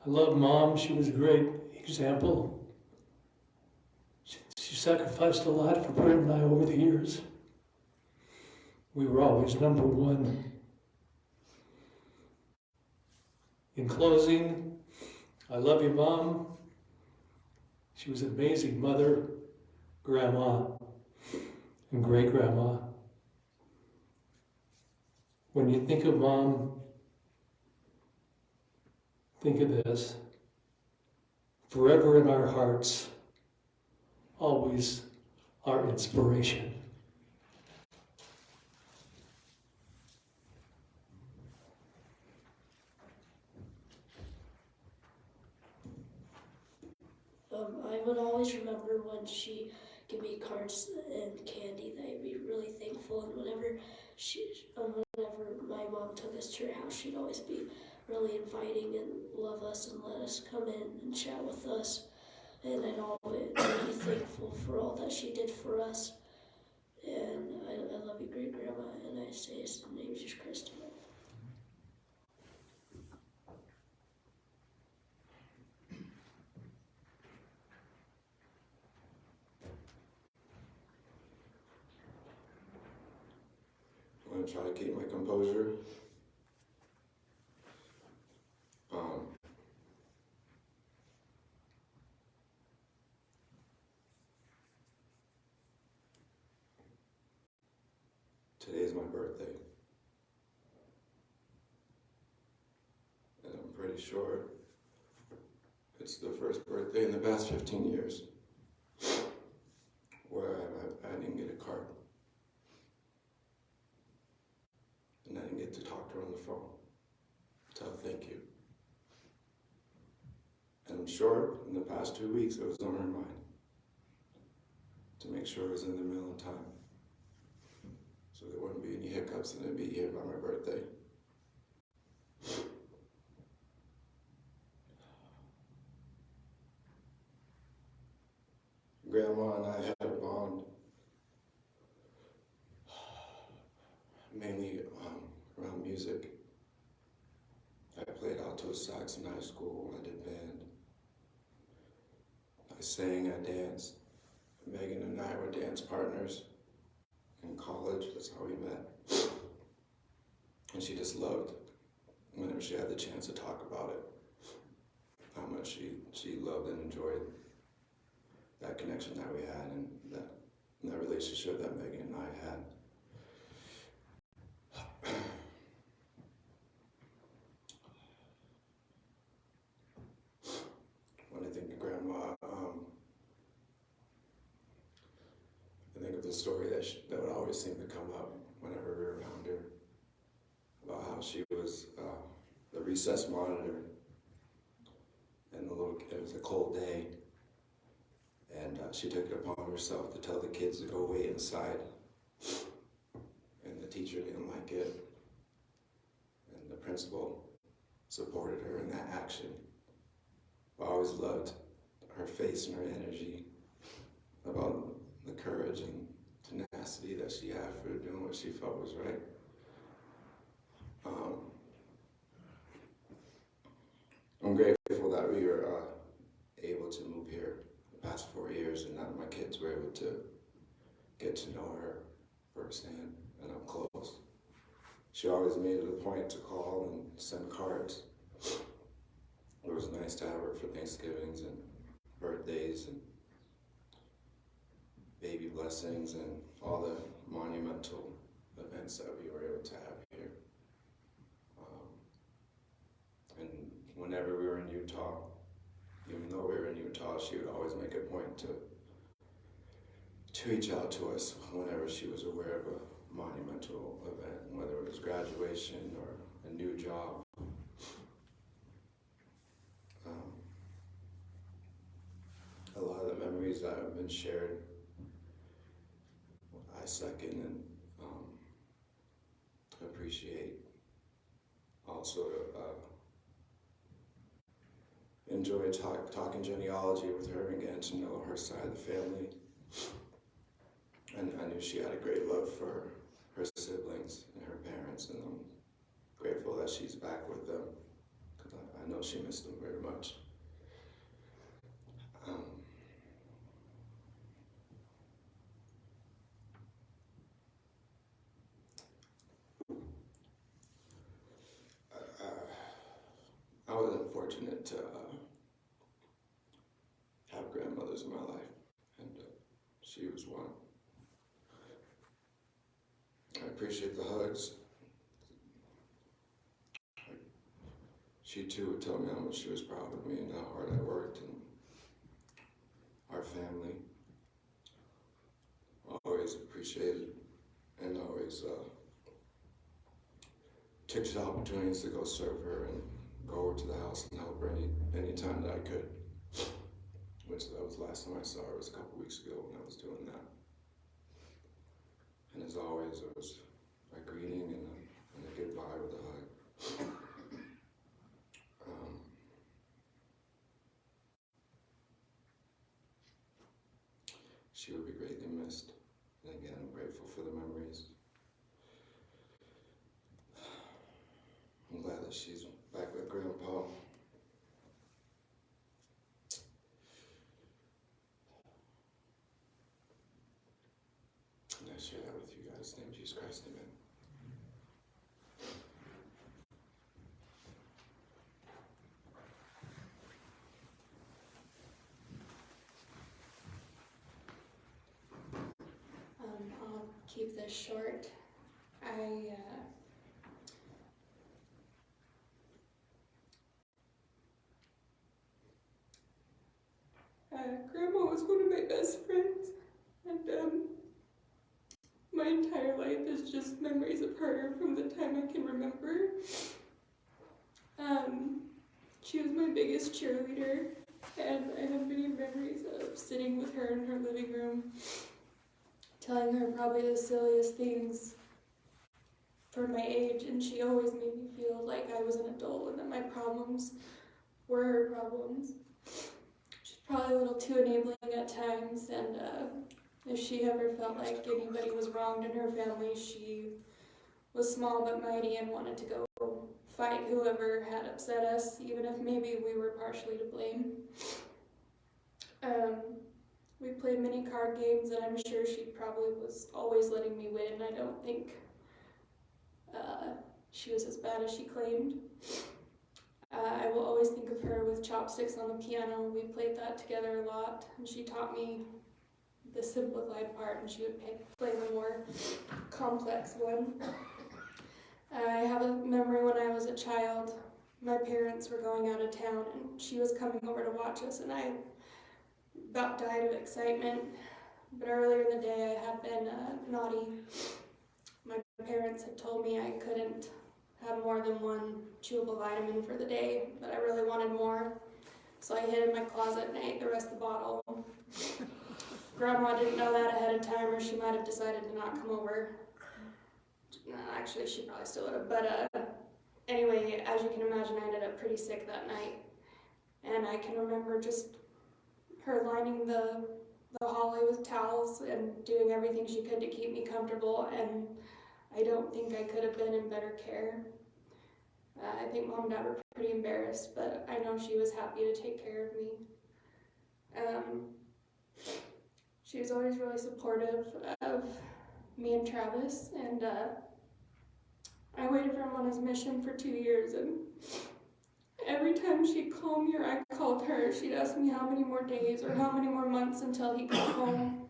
I love Mom. She was a great example. She sacrificed a lot for Brent and I over the years. We were always number one. In closing, I love you, Mom. She was an amazing mother, grandma, and great-grandma. When you think of Mom, think of this. Forever in our hearts, always our inspiration. I would always remember when she gave me cards and candy that I'd be really thankful, and whenever my mom took us to her house, she'd always be really inviting and love us and let us come in and chat with us, and I'd always be thankful for all that she did for us. And I love you, great grandma, and I say this in the name of Jesus Christ. I'm going to try to keep my composure. Today's my birthday. And I'm pretty sure it's the first birthday in the past 15 years where I didn't get a card. And I didn't get to talk to her on the phone. Tell thank you. And I'm sure in the past 2 weeks it was on her mind to make sure it was in the mail in time, so there wouldn't be any hiccups and it'd be here by my birthday. Grandma and I had a bond, mainly around music. I played alto sax in high school, I did band. I sang, I danced. Megan and I were dance partners in college, that's how we met. And she just loved, whenever she had the chance to talk about it, how much she loved and enjoyed that connection that we had and that relationship that Megan and I had. When I think of Grandma, I think of the story that would always seem to come up whenever we were around her, about how she was the recess monitor, and it was a cold day, and she took it upon herself to tell the kids to go wait inside, and the teacher didn't like it, and the principal supported her in that action. I always loved her face and her energy, about the courage and tenacity that she had for doing what she felt was right. I'm grateful that we were able to move here the past 4 years, and that my kids were able to get to know her firsthand and up close. She always made it a point to call and send cards. It was nice to have her for Thanksgivings and birthdays and baby blessings and all the monumental events that we were able to have here. And whenever we were in Utah, even though we were in Utah, she would always make a point to reach out to us whenever she was aware of a monumental event, whether it was graduation or a new job. A lot of the memories that have been shared, I second and appreciate also enjoy talking genealogy with her and getting to know her side of the family. And I knew she had a great love for her siblings and her parents, and I'm grateful that she's back with them, because I know she missed them very much. I was unfortunate to have grandmothers in my life, and she was one. I appreciate the hugs. She too would tell me how much she was proud of me and how hard I worked, and our family always appreciated and always took the opportunities to go serve her and go over to the house and help her any time that I could. Which that was the last time I saw her, was a couple weeks ago when I was doing that. And as always, it was a greeting and a goodbye with a hug. She will be greatly missed. And again, I'm grateful for the memories. I'm glad that she's back with Grandpa. And I share that with you guys. In the name of Jesus Christ, amen. I'll keep this short. Grandma was one of my best friends, and my entire life is just memories of her from the time I can remember. She was my biggest cheerleader, and I have many memories of sitting with her in her living room, telling her probably the silliest things for my age, and she always made me feel like I was an adult and that my problems were her problems. She's probably a little too enabling at times, and if she ever felt like anybody was wronged in her family, she was small but mighty and wanted to go fight whoever had upset us, even if maybe we were partially to blame. We played many card games, and I'm sure she probably was always letting me win. I don't think she was as bad as she claimed. I will always think of her with chopsticks on the piano. We played that together a lot, and she taught me the simplified part, and she would play the more complex one. I have a memory when I was a child. My parents were going out of town, and she was coming over to watch us, and I about died of excitement. But earlier in the day, I had been naughty. My parents had told me I couldn't have more than one chewable vitamin for the day, but I really wanted more. So I hid in my closet and ate the rest of the bottle. Grandma didn't know that ahead of time, or she might have decided to not come over. Actually, she probably still would have, but anyway, as you can imagine, I ended up pretty sick that night. And I can remember just her lining the hallway with towels and doing everything she could to keep me comfortable, and I don't think I could have been in better care. I think Mom and Dad were pretty embarrassed, but I know she was happy to take care of me. She was always really supportive of me and Travis, and I waited for him on his mission for 2 years, and every time she'd call me or I called her, she'd ask me how many more days or how many more months until he got home.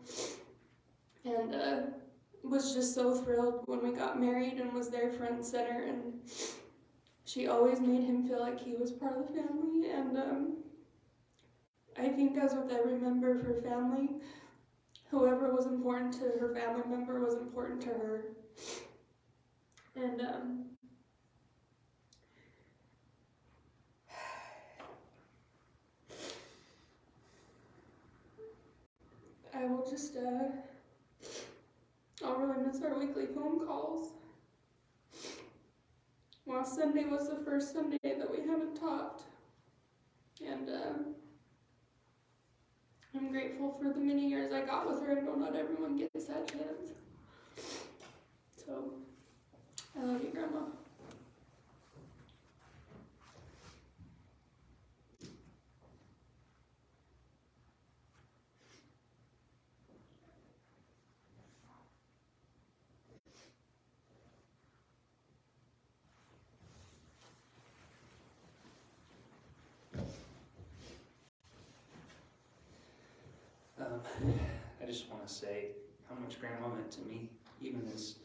And was just so thrilled when we got married and was there front and center, and she always made him feel like he was part of the family. And I think as with every member of her family, whoever was important to her family member was important to her. And I will just, I'll really miss our weekly phone calls. last Sunday was the first Sunday that we haven't talked. And I'm grateful for the many years I got with her. I know not everyone gets that chance. So, I love you, Grandma. I just want to say how much Grandma meant to me, even as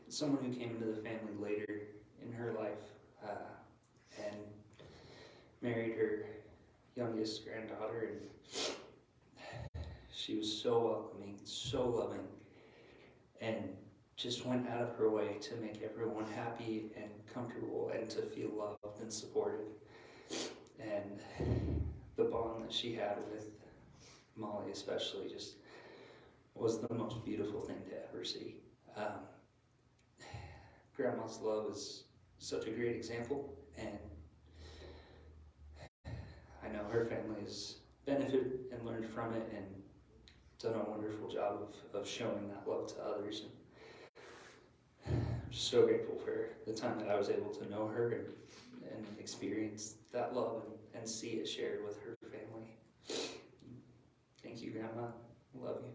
someone who came into the family later in her life and married her youngest granddaughter, and she was so welcoming, so loving, and just went out of her way to make everyone happy and comfortable and to feel loved and supported. And the bond that she had with Molly especially just was the most beautiful thing to ever see. Grandma's love is such a great example, and I know her family has benefited and learned from it and done a wonderful job of showing that love to others. And I'm just so grateful for the time that I was able to know her and experience that love and see it shared with her family. Thank you, Grandma. Love you.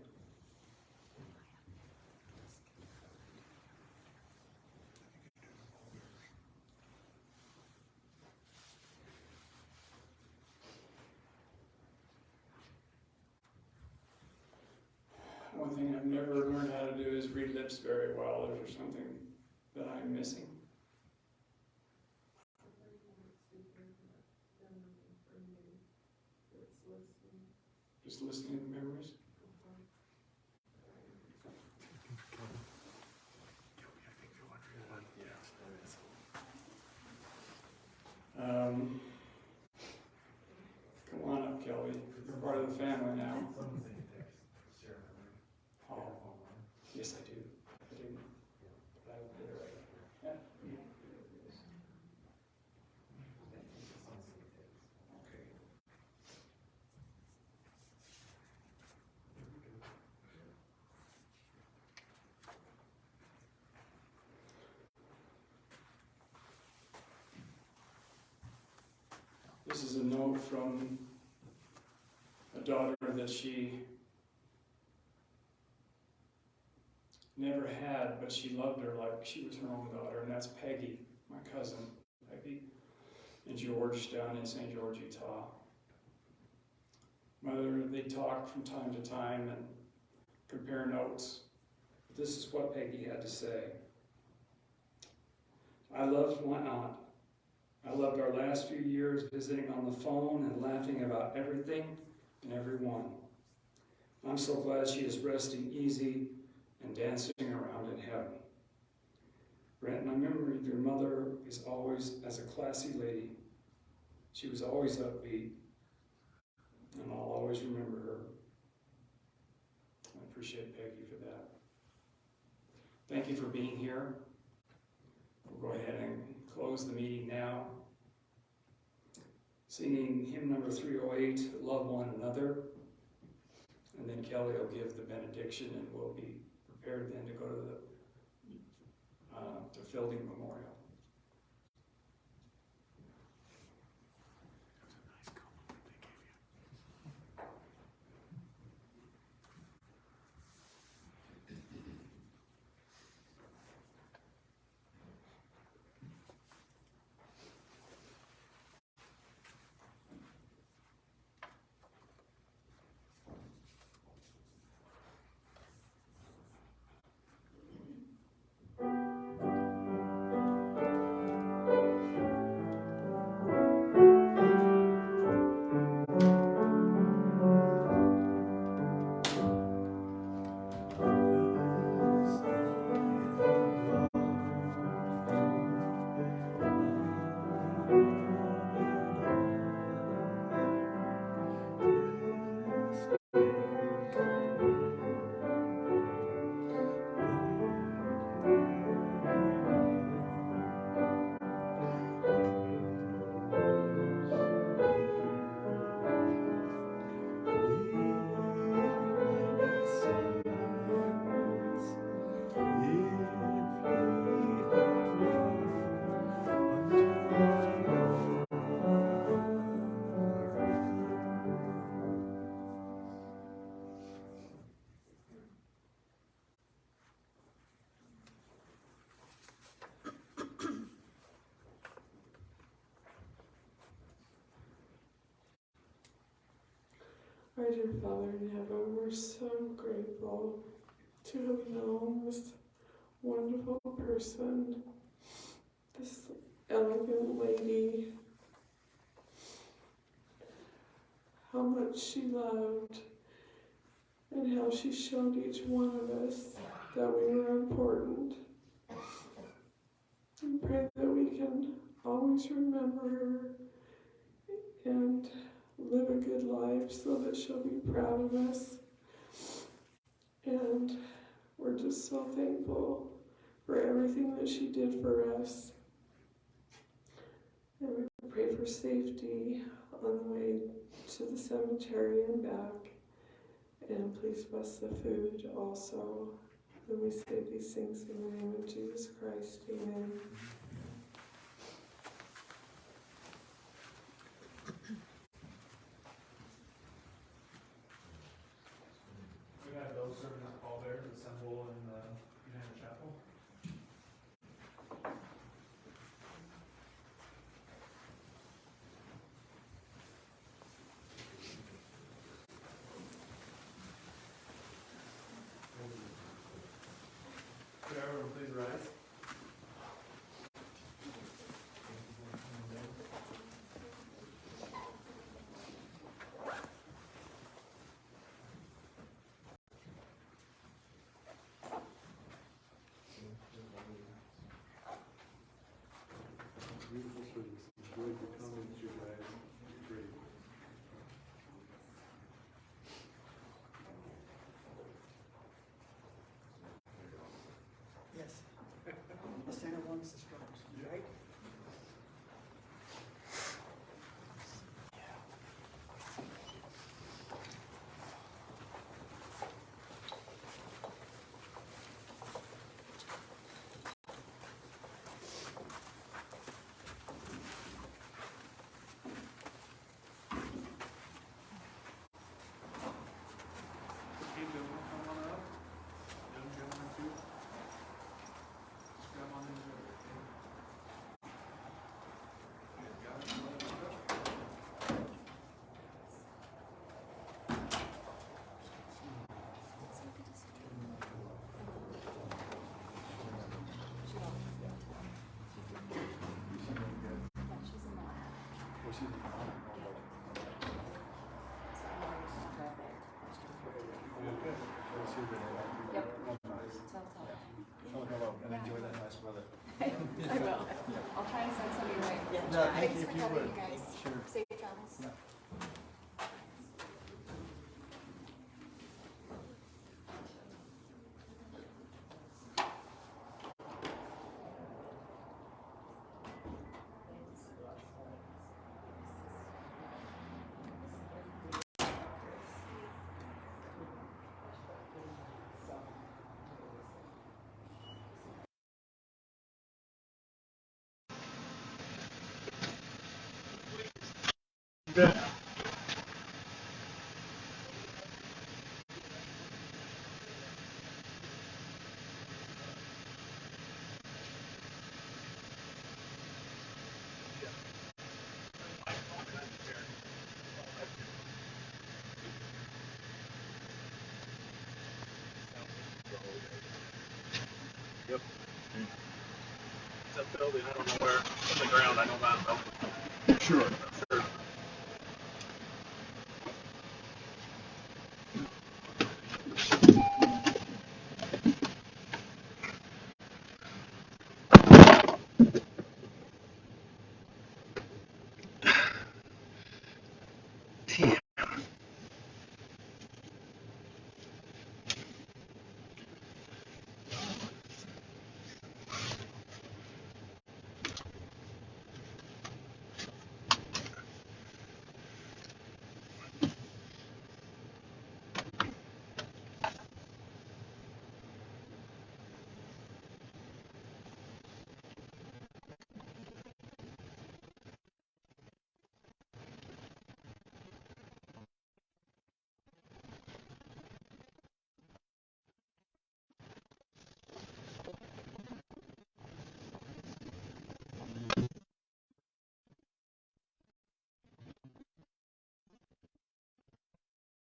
One thing I've never learned how to do is read lips very well. Is there something that I'm missing? Just listening to memories? Come on up, Kelly. You're part of the family now. Oh, yes, I do. I do. But I will get it right. Yeah. Okay. This is a note from a daughter that she never had, but she loved her like she was her own daughter, and that's Peggy, my cousin, Peggy, in George, down in St. George, Utah. Mother, they talk from time to time and compare notes. But this is what Peggy had to say. I loved my aunt. I loved our last few years visiting on the phone and laughing about everything and everyone. I'm so glad she is resting easy and dancing around in heaven. Brent, my memory of your mother is always as a classy lady. She was always upbeat, and I'll always remember her. I appreciate Peggy for that. Thank you for being here. We'll go ahead and close the meeting now. Singing hymn number 308, Love One Another. And then Kelly will give the benediction, and we'll be prepared then to go to the Fielding Memorial. Our dear Father in heaven, we're so grateful to have known this wonderful person, this elegant lady, how much she loved and how she showed each one of us that we were important. And pray that we can always remember her and live a good life so that she'll be proud of us. And we're just so thankful for everything that she did for us. And we pray for safety on the way to the cemetery and back. And please bless the food also. And we say these things in the name of Jesus Christ. Amen. We have those serving as pallbearers assemble in the United Chapel. Could everyone please rise? Beautiful service. Enjoyed your comments, you guys. Great. Yes. The center one's the strongest, right? Okay, gentlemen, come on up. Young gentlemen too. Just grab on into it. Okay, got it. Come on up. Well, she's a mom. Okay. Let's see that. Yep. Nice. Oh, hello, and enjoy that nice weather. I will. I'll try and send some your way. Yeah, thank you Thanks if for you coming, would. you guys. Sure. Safe travels. Yeah. Yep. It's that building, I don't know where, in the ground, I know that though. Sure. Sure.